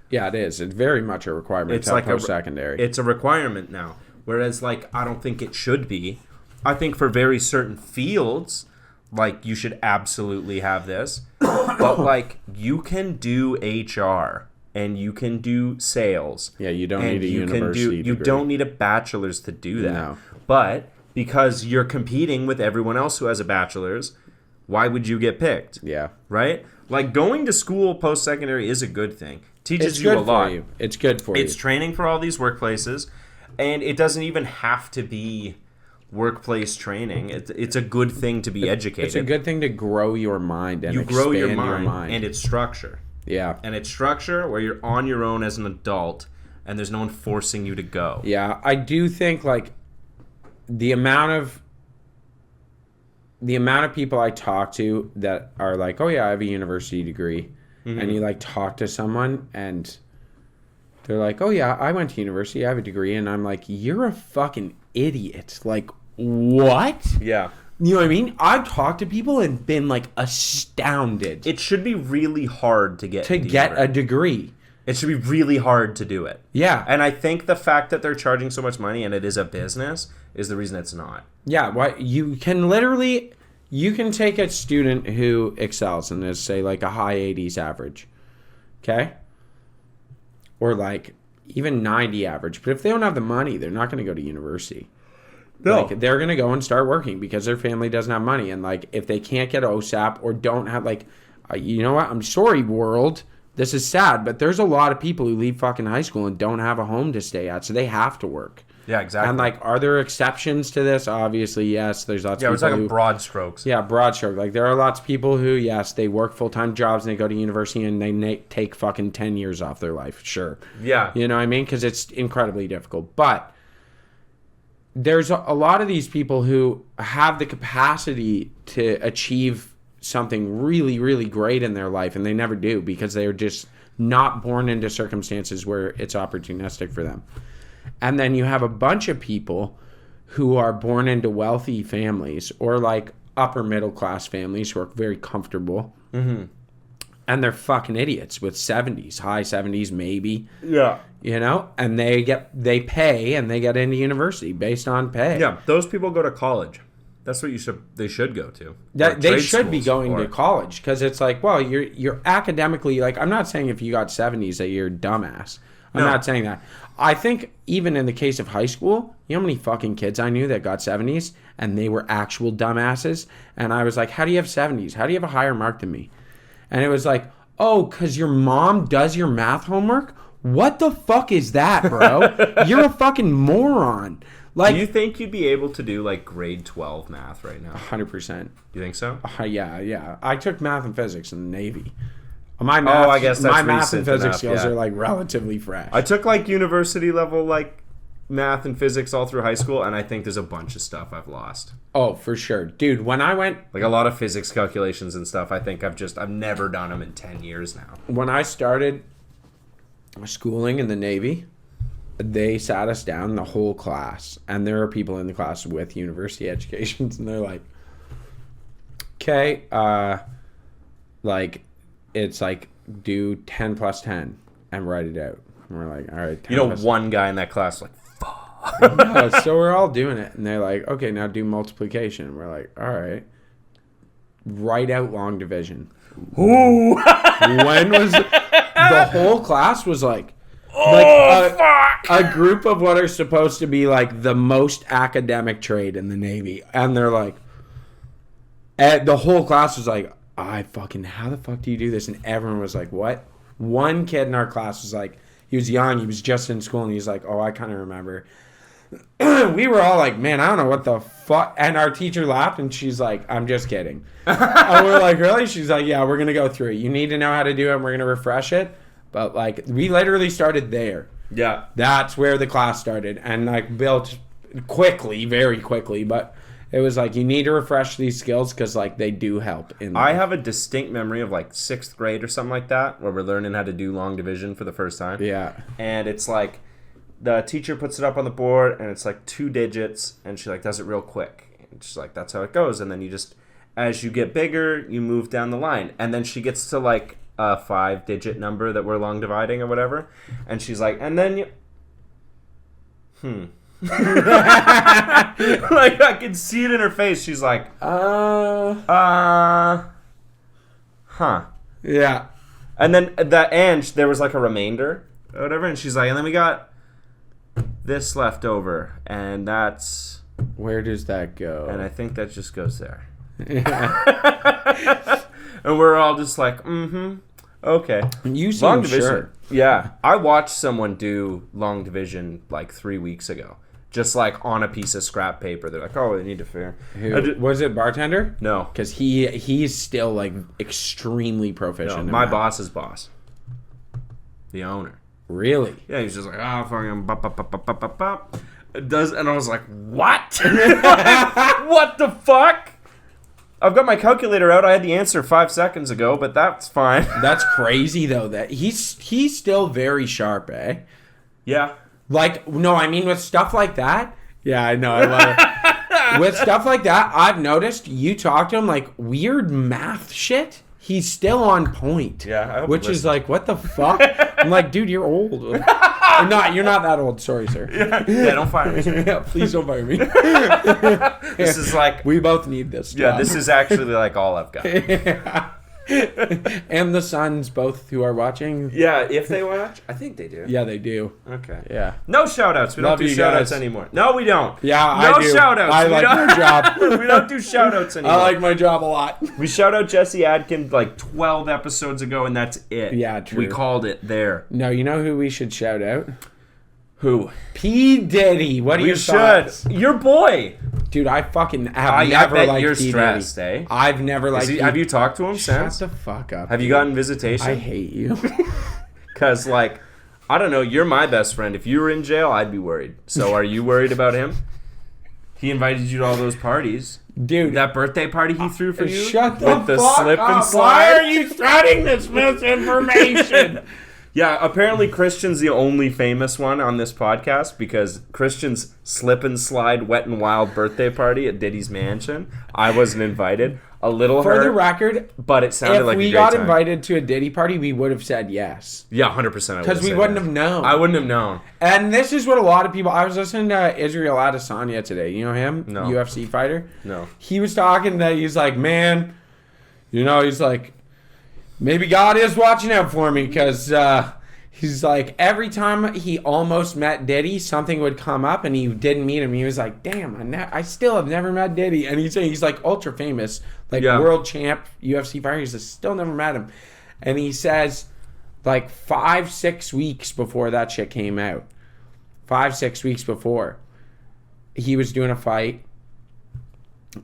Yeah, it is. It's very much a requirement. It's like post-secondary. It's a requirement now. Whereas like, I don't think it should be. I think for very certain fields, like you should absolutely have this. But like you can do HR and you can do sales. Yeah, you don't need a university degree. You don't need a bachelor's to do that. No. But because you're competing with everyone else who has a bachelor's, why would you get picked? Yeah. Right? Like going to school post-secondary is a good thing. Teaches you a lot. It's good for you. It's training for all these workplaces, and it doesn't even have to be workplace training. It's a good thing to be educated. It's a good thing to grow your mind and expand grow your mind, and it's structure. Yeah. And it's structure where you're on your own as an adult, and there's no one forcing you to go. Yeah, I do think like the amount of people I talk to that are like, oh yeah, I have a university degree. Mm-hmm. And you like talk to someone and they're like, oh yeah, I went to university, I have a degree. And I'm like, you're a fucking idiot. Like, what? Yeah. You know what I mean? I've talked to people and been like astounded. It should be really hard to get a degree. It should be really hard to do it. Yeah. And I think the fact that they're charging so much money and it is a business is the reason it's not. Yeah, what you can take a student who excels and is, say, like a high 80s average, okay? Or like even 90 average. But if they don't have the money, they're not going to go to university. No. Like, they're going to go and start working because their family doesn't have money. And like if they can't get OSAP or don't have like, you know what? I'm sorry, world. This is sad, but there's a lot of people who leave fucking high school and don't have a home to stay at, so they have to work. Yeah, exactly. And like, are there exceptions to this? Obviously, yes. There's lots of people. Yeah, it's like broad strokes. Yeah, broad stroke. Like, there are lots of people who, yes, they work full-time jobs and they go to university and they take fucking 10 years off their life. Sure. Yeah. You know what I mean? Because it's incredibly difficult. But there's a lot of these people who have the capacity to achieve something really, really great in their life, and they never do because they're just not born into circumstances where it's opportunistic for them. And then you have a bunch of people who are born into wealthy families or like upper middle class families who are very comfortable. Mm-hmm. And they're fucking idiots with 70s, high 70s maybe. Yeah. You know, and they pay and they get into university based on pay. Yeah, those people go to college. That's what they should go to. They should be going to college because it's like, well, you're academically, like, I'm not saying if you got 70s that you're a dumbass. I'm not saying that. I think even in the case of high school, you know how many fucking kids I knew that got 70s and they were actual dumbasses? And I was like, how do you have 70s? How do you have a higher mark than me? And it was like, oh, because your mom does your math homework? What the fuck is that, bro? You're a fucking moron. Like, do you think you'd be able to do like grade 12 math right now? 100%. You think so? Yeah. I took math and physics in the Navy. My math and physics skills are like relatively fresh. I took like university level like math and physics all through high school, and I think there's a bunch of stuff I've lost. Oh, for sure. Dude, when I went... like a lot of physics calculations and stuff, I think I've never done them in 10 years now. When I started schooling in the Navy, they sat us down, the whole class, and there are people in the class with university educations, and they're like, okay, like, it's like, do 10 plus 10 and write it out. And we're like, all right, 10 you know, plus one guy in that class like, fuck. No, so we're all doing it, and they're like, okay, now do multiplication. And we're like, all right, write out long division. Ooh. When was the whole class was like, a group of what are supposed to be like the most academic trade in the Navy, and they're like, and the whole class was like, how the fuck do you do this? And everyone was like, what? One kid in our class was like, he was young, he was just in school, and he's like, oh, I kind of remember. We were all like, man, I don't know what the fuck. And our teacher laughed, and she's like, I'm just kidding. And we're like, really? She's like, yeah, we're gonna go through it. You need to know how to do it, and we're gonna refresh it. But like, we literally started there. Yeah. That's where the class started, and like built quickly, very quickly. But It was like, you need to refresh these skills because, like, they do help. I have a distinct memory of, like, 6th grade or something like that, where we're learning how to do long division for the first time. Yeah. And it's like, the teacher puts it up on the board, and it's, like, 2 digits, and she, like, does it real quick. And she's like, that's how it goes. And then you just, as you get bigger, you move down the line. And then she gets to, like, a 5-digit number that we're long dividing or whatever. And she's like, and then you... like, I can see it in her face. She's like, huh. Yeah. And then there was like a remainder or whatever, and she's like, and then we got this left over, and that's... Where does that go? And I think that just goes there. Yeah. And we're all just like, okay. You seem long division. Sure. Yeah. I watched someone do long division like 3 weeks ago. Just like on a piece of scrap paper. They're like, oh, they need to figure. Was it bartender? No. Because he's still like extremely proficient. No, my boss's boss. The owner. Really? Yeah, he's just like, oh, fucking bop. It does, and I was like, what? What the fuck? I've got my calculator out. I had the answer 5 seconds ago, but that's fine. That's crazy though. That he's still very sharp, eh? Yeah. Like, no, I mean with stuff like that. Yeah, I know. I love it. With stuff like that, I've noticed you talk to him like weird math shit. He's still on point. Yeah, which is like, what the fuck? I'm like, dude, you're old. You're not that old. Sorry, sir. Yeah, don't fire me. Yeah, please don't fire me. This is like... We both need this job. Yeah, this is actually like all I've got. Yeah. And the sons, both who are watching. Yeah, if they watch. I think they do. Yeah, they do. Okay. Yeah. No shout-outs. We don't do shout-outs anymore. No, we don't. Yeah, I do. No shout-outs. I like my job. We don't do shout-outs anymore. I like my job a lot. We shout out Jesse Adkin like 12 episodes ago, and that's it. Yeah, true. We called it there. No, you know who we should shout out? Who? P. Diddy. What are your thoughts? Your boy. Dude, I fucking have never liked you're P. stressed, Diddy. Eh? I've never liked P. Have you talked to him since? Shut the fuck up. Have you gotten visitation? I hate you. Because, like, I don't know, you're my best friend. If you were in jail, I'd be worried. So are you worried about him? He invited you to all those parties. Dude. That birthday party he threw for you? Shut the fuck up. Slip and slide? Why are you spreading this misinformation? Yeah, apparently Christian's the only famous one on this podcast because Christian's slip and slide wet and wild birthday party at Diddy's mansion. I wasn't invited. A little hurt. For the record, but it sounded like a great time. If we got invited to a Diddy party, we would have said yes. Yeah, 100%. Because we wouldn't have known. I wouldn't have known. And this is what a lot of people... I was listening to Israel Adesanya today. You know him? No. UFC fighter? No. He was talking that he's like, man, he's like, maybe God is watching out for me because... he's like, every time he almost met Diddy, something would come up and he didn't meet him. He was like, damn, I still have never met Diddy. And he's like ultra famous, like world champ, UFC fighter. He's still never met him. And he says, like 5-6 weeks before that shit came out, 5-6 weeks before, he was doing a fight.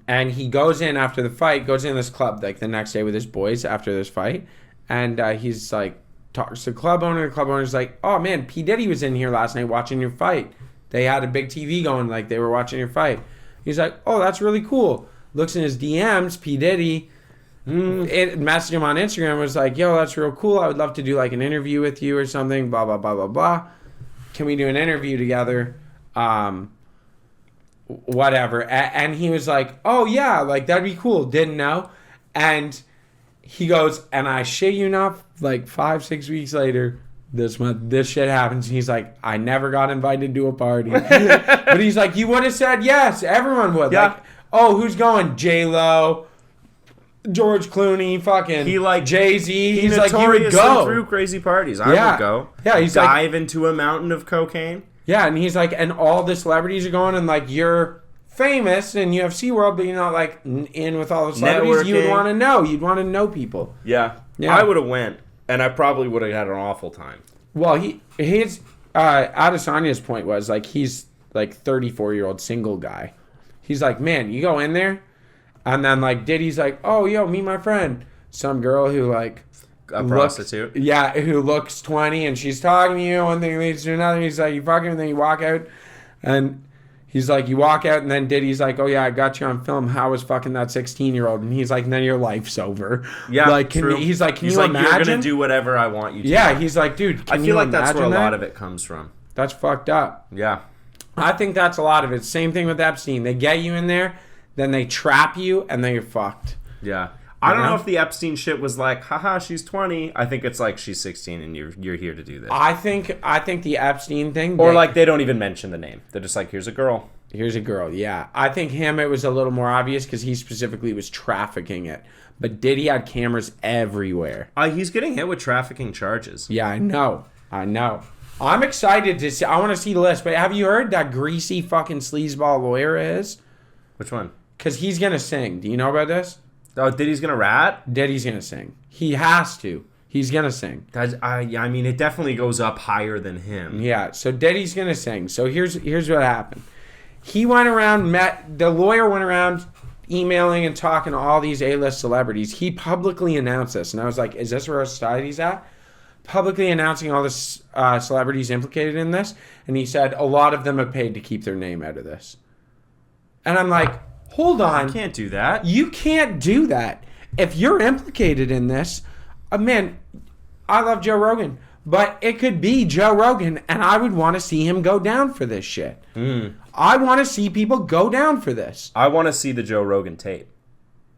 And he goes in after the fight, goes in this club like the next day with his boys after this fight. And he's like, talks to the club owner. The club owner's like, oh man, P. Diddy was in here last night watching your fight. They had a big TV going, like they were watching your fight. He's like, oh, that's really cool. Looks in his DMs, P. Diddy messaged him on Instagram, was like, yo, that's real cool. I would love to do like an interview with you or something, blah, blah, blah, blah, blah. Can we do an interview together? Whatever. And he was like, oh yeah, like that'd be cool. Didn't know. And he goes, and I shit you not, like 5-6 weeks later, this shit happens. He's like, I never got invited to a party. But he's like, you would have said yes. Everyone would. Yeah. Like, oh, who's going? J-Lo, George Clooney, fucking Jay-Z. He's like, you would go. Through crazy parties. I would go. Yeah, he's dive into a mountain of cocaine. Yeah, and he's like, and all the celebrities are going, and like, you're famous in UFC world, but you're not like in with all the celebrities. Networking. You would want to know. You'd want to know people. Yeah. I would have went, and I probably would have had an awful time. Well, his Adesanya's point was like he's like 34-year-old single guy. He's like, man, you go in there, and then like Diddy's like, oh yo, meet my friend, some girl who like a prostitute. Yeah, who looks 20, and she's talking to you. One thing leads to another. He's like, you fucking, and then you walk out, and He's like, you walk out, and then Diddy's like, oh, yeah, I got you on film. How was fucking that 16-year-old? And he's like, and then your life's over. Yeah, like, true. He's like, you're going to do whatever I want you to. Yeah, he's like, dude, I feel like that's where a lot of it comes from. That's fucked up. Yeah. I think that's a lot of it. Same thing with Epstein. They get you in there, then they trap you, and then you're fucked. Yeah. I don't know if the Epstein shit was like, haha, she's 20. I think it's like she's 16 and you're here to do this. I think the Epstein thing... Or like they don't even mention the name. They're just like, here's a girl. Here's a girl, yeah. I think him, it was a little more obvious because he specifically was trafficking it. But Diddy had cameras everywhere. He's getting hit with trafficking charges. Yeah, I know. I'm excited to see... I want to see the list. But have you heard that greasy fucking sleazeball lawyer is? Which one? Because he's going to sing. Do you know about this? Oh, Diddy's gonna rat? Diddy's gonna sing. He has to. He's gonna sing. I mean, it definitely goes up higher than him. Yeah, so Diddy's gonna sing. So here's what happened. He went around, the lawyer went around emailing and talking to all these A-list celebrities. He publicly announced this, and I was like, is this where our society's at? Publicly announcing all the celebrities implicated in this, and he said a lot of them have paid to keep their name out of this. And I'm like... Hold on. You can't do that. You can't do that. If you're implicated in this, man, I love Joe Rogan, but it could be Joe Rogan, and I would want to see him go down for this shit. I want to see people go down for this. I want to see the Joe Rogan tape.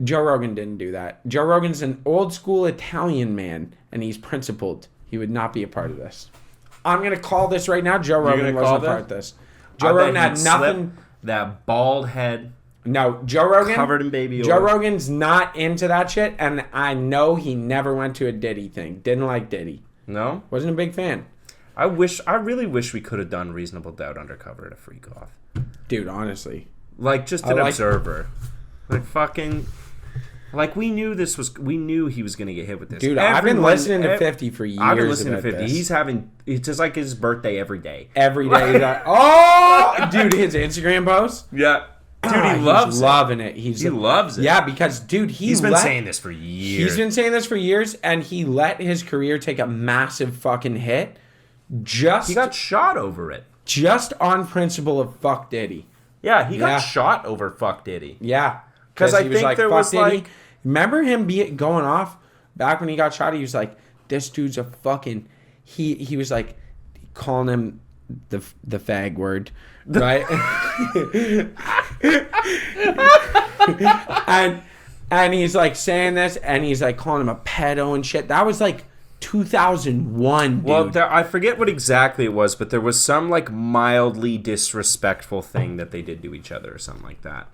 Joe Rogan didn't do that. Joe Rogan's an old school Italian man, and he's principled. He would not be a part of this. I'm going to call this right now. Joe Rogan wasn't a part of this. Joe Rogan had nothing. That bald head. No, Joe Rogan... Covered in baby oil. Joe Rogan's not into that shit, and I know he never went to a Diddy thing. Didn't like Diddy. No? Wasn't a big fan. I really wish we could have done Reasonable Doubt Undercover at a Freak Off. Dude, honestly. Like, just an observer. Like, fucking... Like, we knew he was going to get hit with this. Dude, I've been listening to 50 for years. I've been listening to 50. This. It's just like his birthday every day. Every day. Like, oh! Dude, his Instagram posts? Yeah. Dude, he loves it. Loving it. He loves it. Yeah, because, dude, he's been saying this for years. He's been saying this for years, and he let his career take a massive fucking hit. He got shot over it. Just on principle of fuck Diddy. Yeah, he got shot over fuck Diddy. Yeah. Because I think there was like... Remember him going off back when he got shot? He was like, this dude's a fucking... He was like calling him the fag word. Right? and he's like saying this, and he's like calling him a pedo and shit. That was like 2001, dude. Well, I forget what exactly it was, but there was some like mildly disrespectful thing that they did to each other or something like that.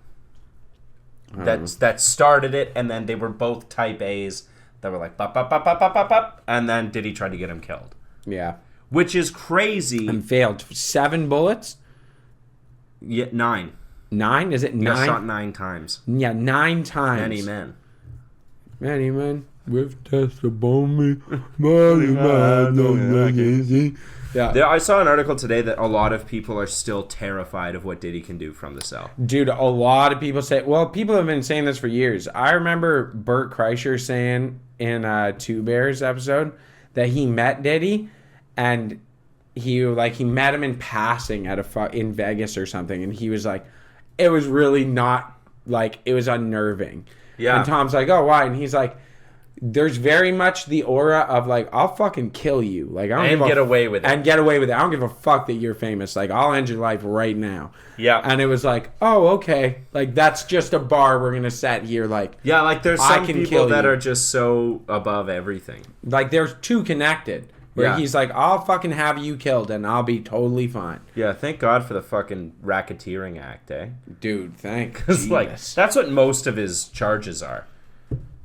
That started it, and then they were both type A's that were like bop, bop, bop, bop, bop, bop, bop, and then Diddy tried to get him killed. Yeah. Which is crazy. And failed. 7 bullets? Yeah, 9. 9? Is it 9? He got shot 9 times. Yeah, 9 times. Many men. Many men with testimony. Yeah. I saw an article today that a lot of people are still terrified of what Diddy can do from the cell. Dude, a lot of people say... Well, people have been saying this for years. I remember Bert Kreischer saying in Two Bears episode that he met Diddy, and he met him in passing at in Vegas or something, and he was like, it was really not... Like, it was unnerving. Yeah. And Tom's like, oh, why? And he's like... There's very much the aura of like, I'll fucking kill you. Like, I don't get away with it. And get away with it. I don't give a fuck that you're famous. Like, I'll end your life right now. Yeah. And it was like, oh, okay. Like, that's just a bar we're gonna set here. Like, yeah, like there's some people that are just so above everything. Like, they're too connected. Where he's like, I'll fucking have you killed and I'll be totally fine. Yeah, thank God for the fucking racketeering act, eh? Dude, thank Jesus. Like, that's what most of his charges are.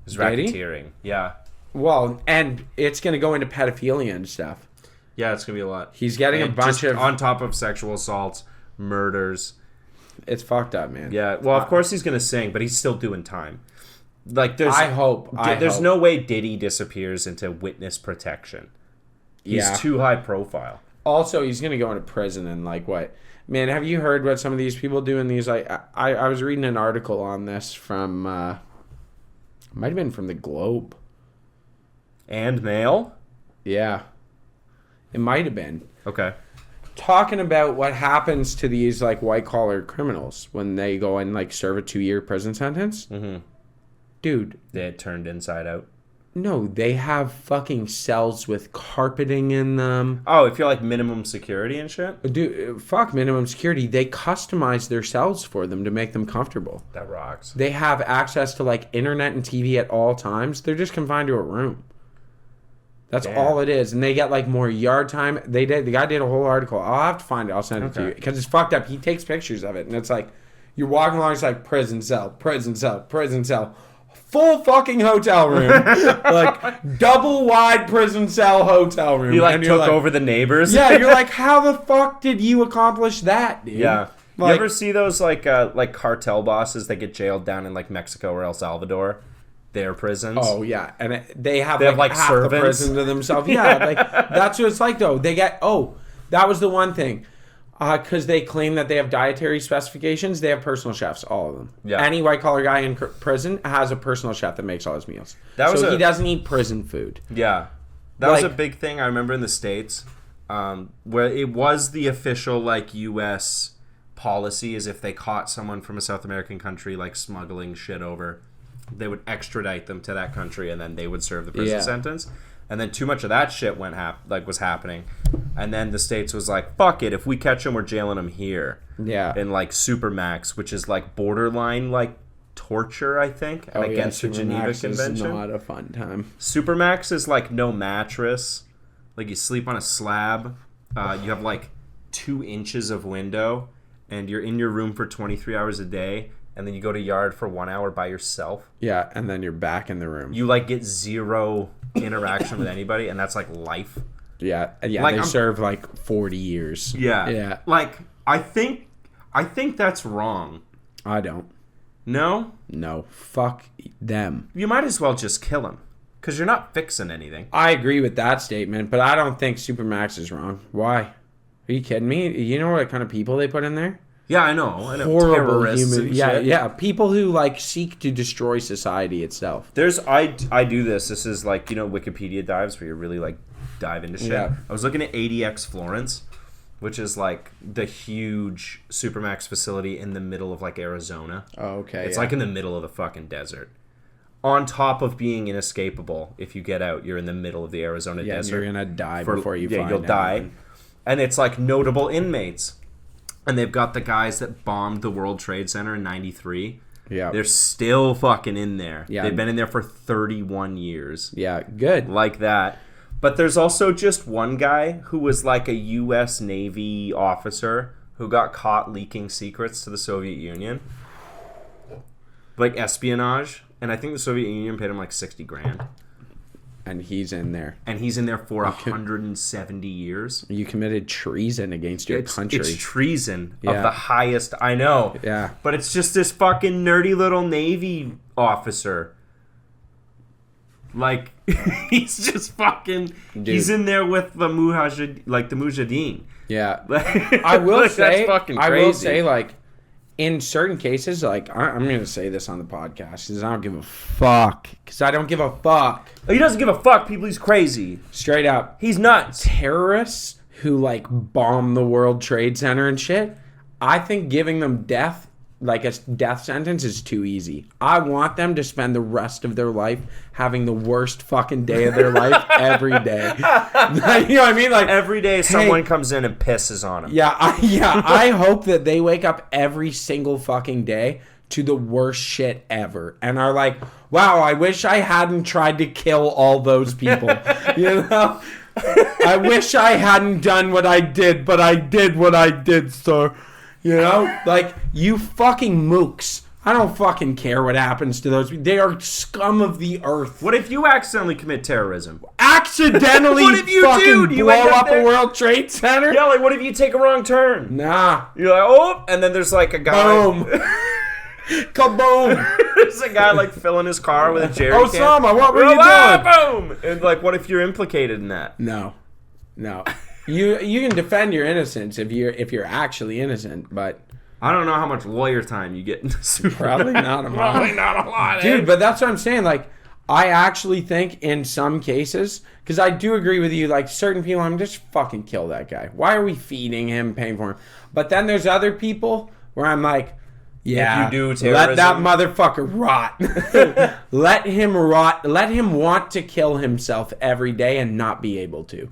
Is racketeering. Yeah. Well, and it's going to go into pedophilia and stuff. Yeah, it's going to be a lot. He's getting a bunch of... On top of sexual assaults, murders. It's fucked up, man. Yeah, well, of course he's going to sing, but he's still doing time. Like, there's... I hope. There's no way Diddy disappears into witness protection. He's too high profile. Also, he's going to go into prison and, like, what... Man, have you heard what some of these people do in these... Like, I was reading an article on this from... Might have been from the Globe. And Mail? Yeah. It might have been. Okay. talking about what happens to these like white collar criminals when they go and like serve a 2-year prison sentence. Mm-hmm. Dude, they had turned inside out. No, they have fucking cells with carpeting in them. Oh, if you're like minimum security and shit? Dude, fuck minimum security. They customize their cells for them to make them comfortable. That rocks. They have access to like internet and TV at all times. They're just confined to a room. That's all it is. And they get like more yard time. The guy did a whole article. I'll have to find it. I'll send it to you. Because it's fucked up. He takes pictures of it. And it's like, you're walking along, it's like prison cell, prison cell, prison cell. Full fucking hotel room. Like, double wide prison cell hotel room. You like took over the neighbors? Yeah, you're like, how the fuck did you accomplish that, dude? Yeah. Like, you ever see those like cartel bosses that get jailed down in like Mexico or El Salvador? Their prisons. Oh yeah, and they have like half servants. The prison to themselves. Yeah, like that's what it's like though. They get that was the one thing, because they claim that they have dietary specifications. They have personal chefs, all of them. Yeah. Any white collar guy in prison has a personal chef that makes all his meals. He doesn't eat prison food. Yeah, that was a big thing. I remember in the States, where it was the official like U.S. policy is if they caught someone from a South American country like smuggling shit over, they would extradite them to that country and then they would serve the prison sentence. And then too much of that shit was happening. And then the States was like, fuck it, if we catch him, we're jailing him here. Yeah. In like Supermax, which is like borderline like torture, I think, against the Geneva Convention. Is not a fun time. Supermax is like no mattress. Like you sleep on a slab. You have like 2 inches of window and you're in your room for 23 hours a day. And then you go to yard for 1 hour by yourself. Yeah, and then you're back in the room. You like get zero interaction with anybody, and that's like life. Yeah, like, they serve like 40 years. Yeah. Like I think that's wrong. I don't. No? No. Fuck them. You might as well just kill him, because you're not fixing anything. I agree with that statement, but I don't think Supermax is wrong. Why? Are you kidding me? You know what kind of people they put in there? Yeah, I know. Horrible human. Yeah. People who like seek to destroy society itself. I do this. This is like, Wikipedia dives where you really like dive into shit. Yeah. I was looking at ADX Florence, which is like the huge Supermax facility in the middle of like Arizona. Oh, okay. It's like in the middle of the fucking desert. On top of being inescapable, if you get out, you're in the middle of the Arizona desert. Yeah, you're gonna die before you find out. Yeah, you'll die. And it's like notable inmates. And they've got the guys that bombed the World Trade Center in 93. Yeah. They're still fucking in there. Yeah. They've been in there for 31 years. Yeah, good. Like that. But there's also just one guy who was like a U.S. Navy officer who got caught leaking secrets to the Soviet Union. Like espionage. And I think the Soviet Union paid him like $60,000. And he's in there. And he's in there for 170 years. You committed treason against your country. It's treason of the highest. I know. Yeah. But it's just this fucking nerdy little Navy officer. Like, he's just fucking... Dude. He's in there with the Mujahideen. Yeah. I will say... That's fucking crazy. I will say, like... In certain cases, like, I'm going to say this on the podcast, because I don't give a fuck. Because I don't give a fuck. He doesn't give a fuck, people. He's crazy. Straight up. He's nuts. Terrorists who, like, bomb the World Trade Center and shit, I think giving them death, like a death sentence, is too easy. I want them to spend the rest of their life having the worst fucking day of their life every day. You know what I mean? Like every day someone comes in and pisses on them. Yeah, I hope that they wake up every single fucking day to the worst shit ever and are like, wow, I wish I hadn't tried to kill all those people. You know? I wish I hadn't done what I did, but I did what I did, sir. You know? Like, you fucking mooks. I don't fucking care what happens to those people. They are scum of the earth. What if you accidentally commit terrorism? Accidentally what if you fucking do? Blow up a World Trade Center? Yeah, like, what if you take a wrong turn? Nah. You're like, oh, and then there's like a guy. Boom. Kaboom. There's a guy like filling his car with a jerry can. Osama, what were you doing? Boom. And like, what if you're implicated in that? No. You can defend your innocence if you're actually innocent, but I don't know how much lawyer time you get in the Super. Probably not a lot. Probably not a lot, dude. But that's what I'm saying. Like, I actually think in some cases, because I do agree with you, like certain people, I'm just fucking kill that guy. Why are we feeding him, paying for him? But then there's other people where I'm like, yeah, if you do terrorism, let that motherfucker rot. Let him rot. Let him want to kill himself every day and not be able to.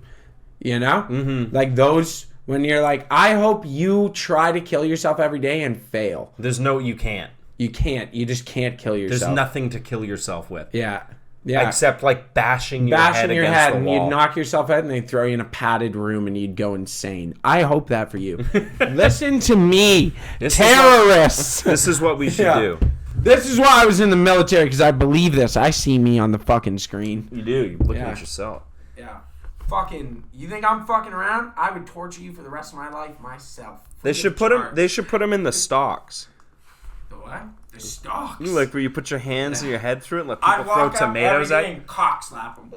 You know? Mm-hmm. Like those, when you're like, I hope you try to kill yourself every day and fail. You can't. You can't. You just can't kill yourself. There's nothing to kill yourself with. Yeah. Yeah. Except like bashing your head against the and wall. You'd knock yourself out and they'd throw you in a padded room and you'd go insane. I hope that for you. Listen to me. Terrorists. This is what we should do. This is why I was in the military, because I believe this. I see me on the fucking screen. You do. You're looking at yourself. Yeah. Fucking, you think I'm fucking around? I would torture you for the rest of my life myself. They should put him in the stocks. The what? The stocks. Like where you put your hands and your head through it and let people throw tomatoes at you. And cock slap them.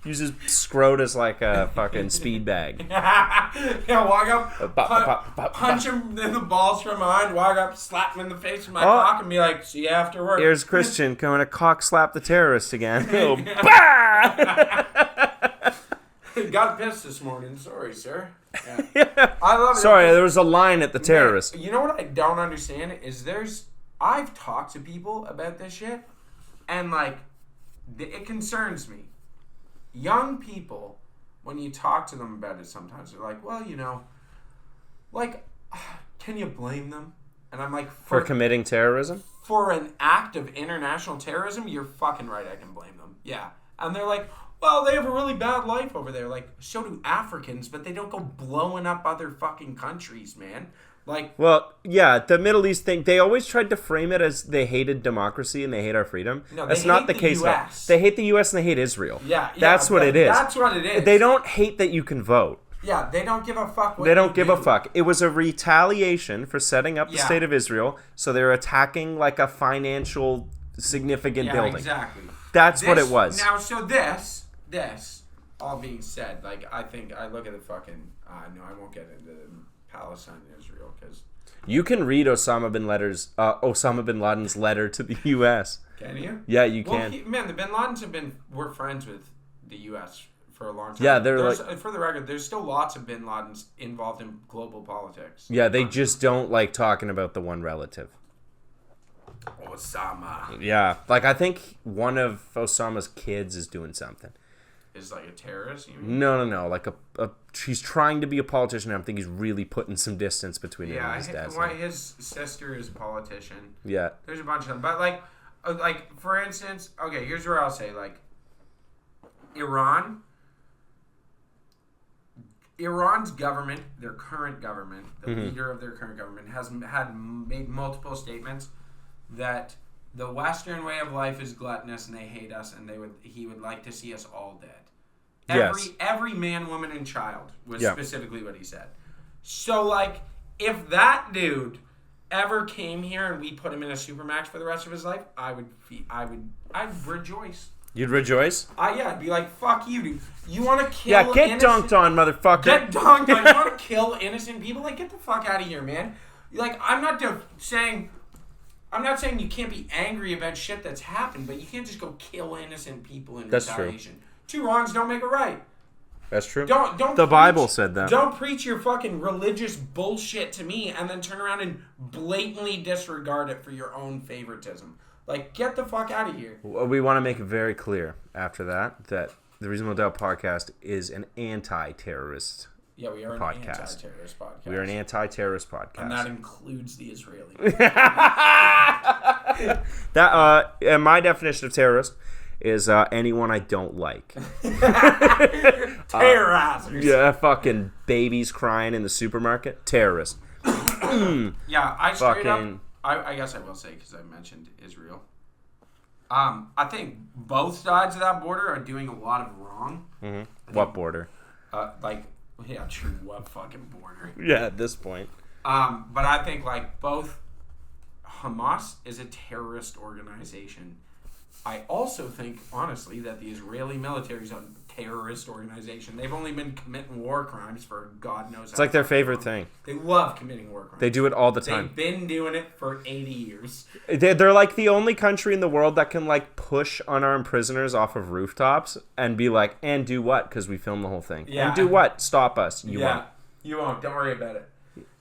Use his scrot as like a fucking speed bag. Yeah, walk up, punch him in the balls from behind, walk up, slap him in the face with my cock, and be like, see you after work. Here's Christian going to cock slap the terrorist again. Oh, bah! Got pissed this morning. Sorry, sir. Yeah. I love it. Sorry, there was a line at the terrorist. You know what I don't understand is I've talked to people about this shit, and like, it concerns me. Young people, when you talk to them about it, sometimes they're like, well, you know, like, can you blame them? And I'm like, for committing terrorism? For an act of international terrorism, you're fucking right, I can blame them. Yeah. And they're like, well, they have a really bad life over there. Like, so do Africans, but they don't go blowing up other fucking countries, man. Like, well, yeah, the Middle East thing, they always tried to frame it as they hated democracy and they hate our freedom. No, that's not the case. They hate the U.S. and they hate Israel. Yeah, that's what it is. That's what it is. They don't hate that you can vote. Yeah, they don't give a fuck what They don't give a fuck. It was a retaliation for setting up the state of Israel, so they're attacking like a financial significant building. Exactly. That's what it was. Now, so this, all being said, like, I think I look at the fucking, no, I won't get into Palestine and Israel, because you can read Osama bin Laden's letter to the U.S. Can you? Yeah, you can. The Bin Ladens were friends with the U.S. for a long time. Yeah, they're like, for the record, there's still lots of Bin Ladens involved in global politics. Yeah, they just don't like talking about the one relative. Osama. Yeah, like I think one of Osama's kids is doing something. Is like a terrorist? You mean? No. Like he's trying to be a politician. I think he's really putting some distance between him and his dad. Yeah, his sister is a politician. Yeah. There's a bunch of them, but like for instance, okay, here's where I'll say like Iran's government, their current government, the leader of their current government has made multiple statements that the Western way of life is gluttonous and they hate us and he would like to see us all dead. Every man, woman, and child was specifically what he said. So like, if that dude ever came here and we put him in a supermax for the rest of his life, I'd rejoice. You'd rejoice? Yeah, I'd be like, fuck you, dude. You want to kill Yeah, get dunked on, motherfucker. Get dunked on. You want to kill innocent people? Like, get the fuck out of here, man. Like, I'm not saying you can't be angry about shit that's happened, but you can't just go kill innocent people in retaliation. True. 2 wrongs don't make a right. That's true. Don't. The Bible said that. Don't preach your fucking religious bullshit to me and then turn around and blatantly disregard it for your own favoritism. Like, get the fuck out of here. We want to make it very clear after that the Reasonable Doubt podcast is an anti-terrorist podcast. Yeah, we are an anti-terrorist podcast. We are an anti-terrorist podcast. And that includes the Israeli. And my definition of terrorist is anyone I don't like. Terrorizers. Yeah, fucking babies crying in the supermarket. Terrorist. Yeah, I straight up... I guess I will say, because I mentioned Israel. I think both sides of that border are doing a lot of wrong. Mm-hmm. What border? True. What fucking border? Yeah, at this point. But I think, like, both Hamas is a terrorist organization, I also think, honestly, that the Israeli military is a terrorist organization. They've only been committing war crimes for God knows. It's like their favorite thing. They love committing war crimes. They do it all the time. They've been doing it for 80 years. They're like the only country in the world that can like push unarmed prisoners off of rooftops and be like, and do what? Because we filmed the whole thing. Yeah. And do what? Stop us. You won't. You won't. Don't worry about it.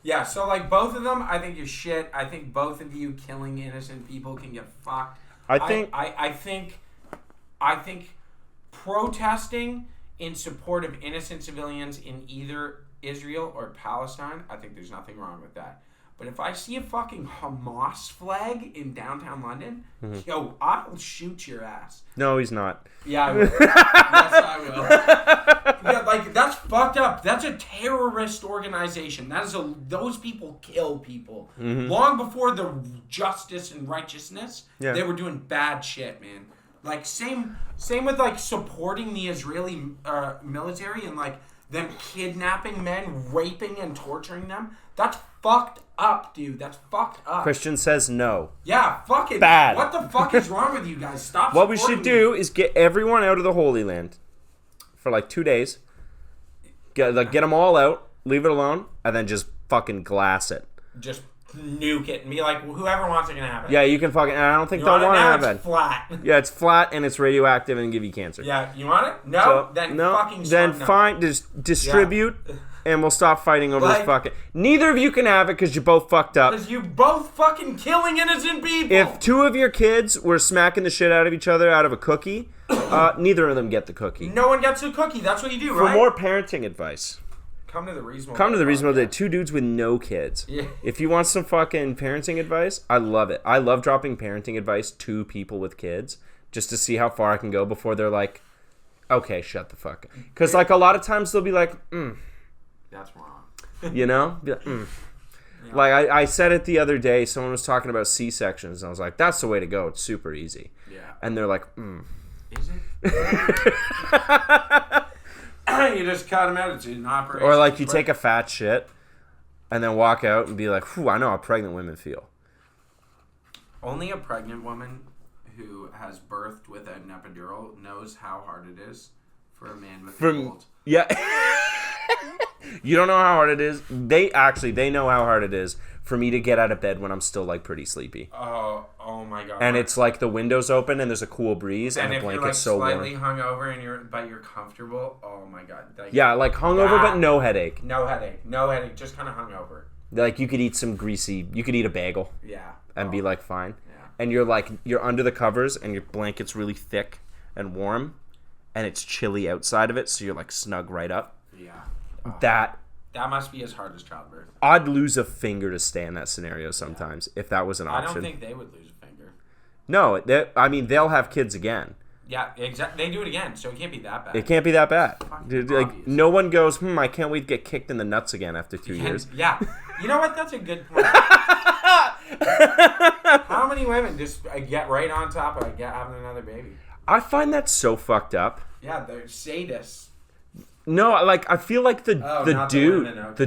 Yeah, so like both of them, I think you're shit. I think both of you killing innocent people can get fucked. I think protesting in support of innocent civilians in either Israel or Palestine, I think there's nothing wrong with that. But if I see a fucking Hamas flag in downtown London, yo, I'll shoot your ass. No, he's not. Yeah, I will. Yes, I will. Yeah, like, that's fucked up. That's a terrorist organization. Those people kill people. Long before the justice and righteousness, they were doing bad shit, man. Like, same with, like, supporting the Israeli military and, like, them kidnapping men, raping and torturing them. That's fucked up, dude. That's fucked up. Christian says no. Yeah, fucking bad. What the fuck is wrong with you guys? Stop. What we should do is get everyone out of the Holy Land for like 2 days. Get them all out, leave it alone, and then just fucking glass it. Just nuke it and be like, whoever wants it can have it. Yeah, you can fucking. I don't think they'll want to have it. It's flat. Yeah, it's flat and it's radioactive and give you cancer. Yeah, you want it? No, then fine. Just distribute. Yeah. And we'll stop fighting over this fucking... Neither of you can have it because you both fucked up. Because you both fucking killing innocent people. If two of your kids were smacking the shit out of each other out of a cookie, neither of them get the cookie. No one gets a cookie. That's what you do, right? For more parenting advice, come to the reasonable day. 2 dudes with no kids. Yeah. If you want some fucking parenting advice, I love it. I love dropping parenting advice to people with kids just to see how far I can go before they're like, okay, shut the fuck up. Because like a lot of times they'll be like, that's wrong. You know? Like, yeah. Like, I said it the other day. Someone was talking about C-sections. And I was like, that's the way to go. It's super easy. Yeah. And they're like, Is it? You just cut them out. It's an operation. Or, like, you take a fat shit and then walk out and be like, whew, I know how pregnant women feel. Only a pregnant woman who has birthed with an epidural knows how hard it is for a man with a cold. Yeah. You don't know how hard it is. They know how hard it is for me to get out of bed when I'm still like pretty sleepy. Oh my god! And it's like the window's open and there's a cool breeze and the blanket's so warm. And if you're like slightly hungover and you're comfortable, oh my god! Like hungover but no headache. No headache, just kind of hungover. Like you could eat a bagel. Yeah. And be like fine. Yeah. And you're under the covers and your blanket's really thick and warm, and it's chilly outside of it, so you're like snug right up. Yeah. That must be as hard as childbirth. I'd lose a finger to stay in that scenario sometimes if that was an option. I don't think they would lose a finger. No, they'll have kids again. Yeah, exactly. They do it again, so it can't be that bad. It can't be that bad. Like no one goes, I can't wait to get kicked in the nuts again after 2 years. Yeah. You know what? That's a good point. How many women just get right on top of having another baby? I find that so fucked up. Yeah, they're sadists. No, like I feel like the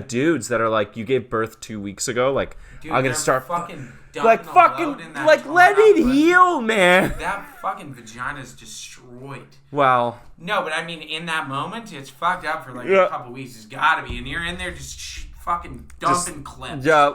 dudes that are like, you gave birth 2 weeks ago, like dude, I'm gonna start fucking let it heal, man. Dude, that fucking vagina's destroyed. Well, no, but I mean, in that moment, it's fucked up for like a couple weeks. It's gotta be, and you're in there just fucking dumping clips. Yeah.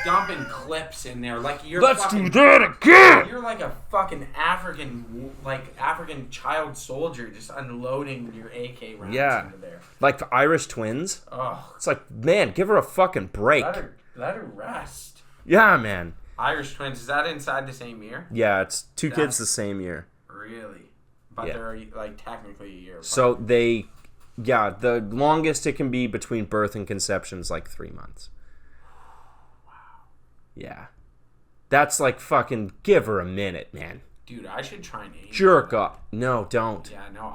Dumping clips in there, like you're. Let's do that again. You're like a fucking African child soldier, just unloading your AK rounds into there. Like the Irish twins. Oh, it's like, man, give her a fucking break. Let her rest. Yeah, man. Irish twins, is that inside the same year? Yeah, it's two kids the same year. Really? But they're like technically a year apart. So the longest it can be between birth and conception is like 3 months. Wow. Yeah. That's like fucking give her a minute, man. Dude, I should try and aim. Jerk up. No, don't. Yeah, no,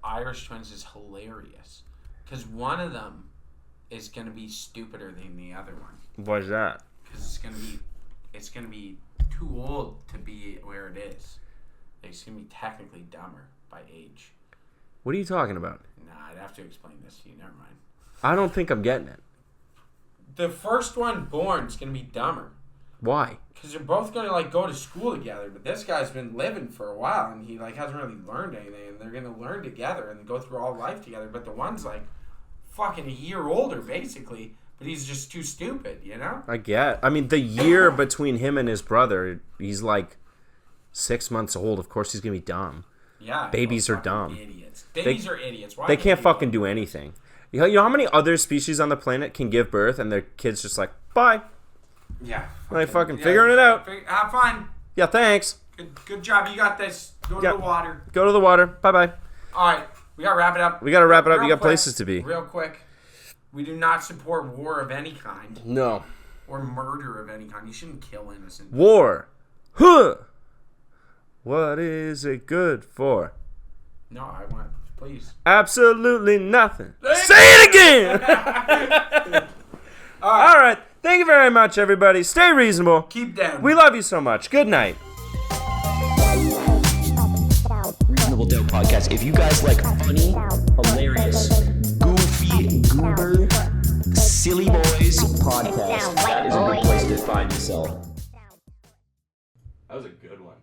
Irish twins is hilarious. Because one of them is going to be stupider than the other one. Why's that? Because it's gonna be too old to be where it is. It's gonna be technically dumber by age. What are you talking about? Nah, I'd have to explain this to you. Never mind. I don't think I'm getting it. The first one born is gonna be dumber. Why? Because they're both going to, like, go to school together. But this guy's been living for a while, and he, like, hasn't really learned anything. And they're going to learn together and go through all life together. But the one's, like, fucking a year older, basically. But he's just too stupid, you know? I mean, the year between him and his brother, he's, like, 6 months old. Of course he's going to be dumb. Yeah. Babies are dumb. Babies are idiots. Why they can't fucking do anything. You know how many other species on the planet can give birth and their kids just like, bye. Yeah. Like fucking figuring it out. Have fun. Yeah, thanks. Good job. You got this. Go to the water. Go to the water. Bye-bye. All right. We got to wrap it up. You got places to be. Real quick. We do not support war of any kind. No. Or murder of any kind. You shouldn't kill innocent people. War. Huh. What is it good for? No, I want... Please. Absolutely nothing. Say it again! All right. Thank you very much, everybody. Stay reasonable. Keep down. We love you so much. Good night. Reasonable Doubt Podcast. If you guys like funny, hilarious, goofy, goober, silly boys podcast, that is a good place to find yourself. That was a good one.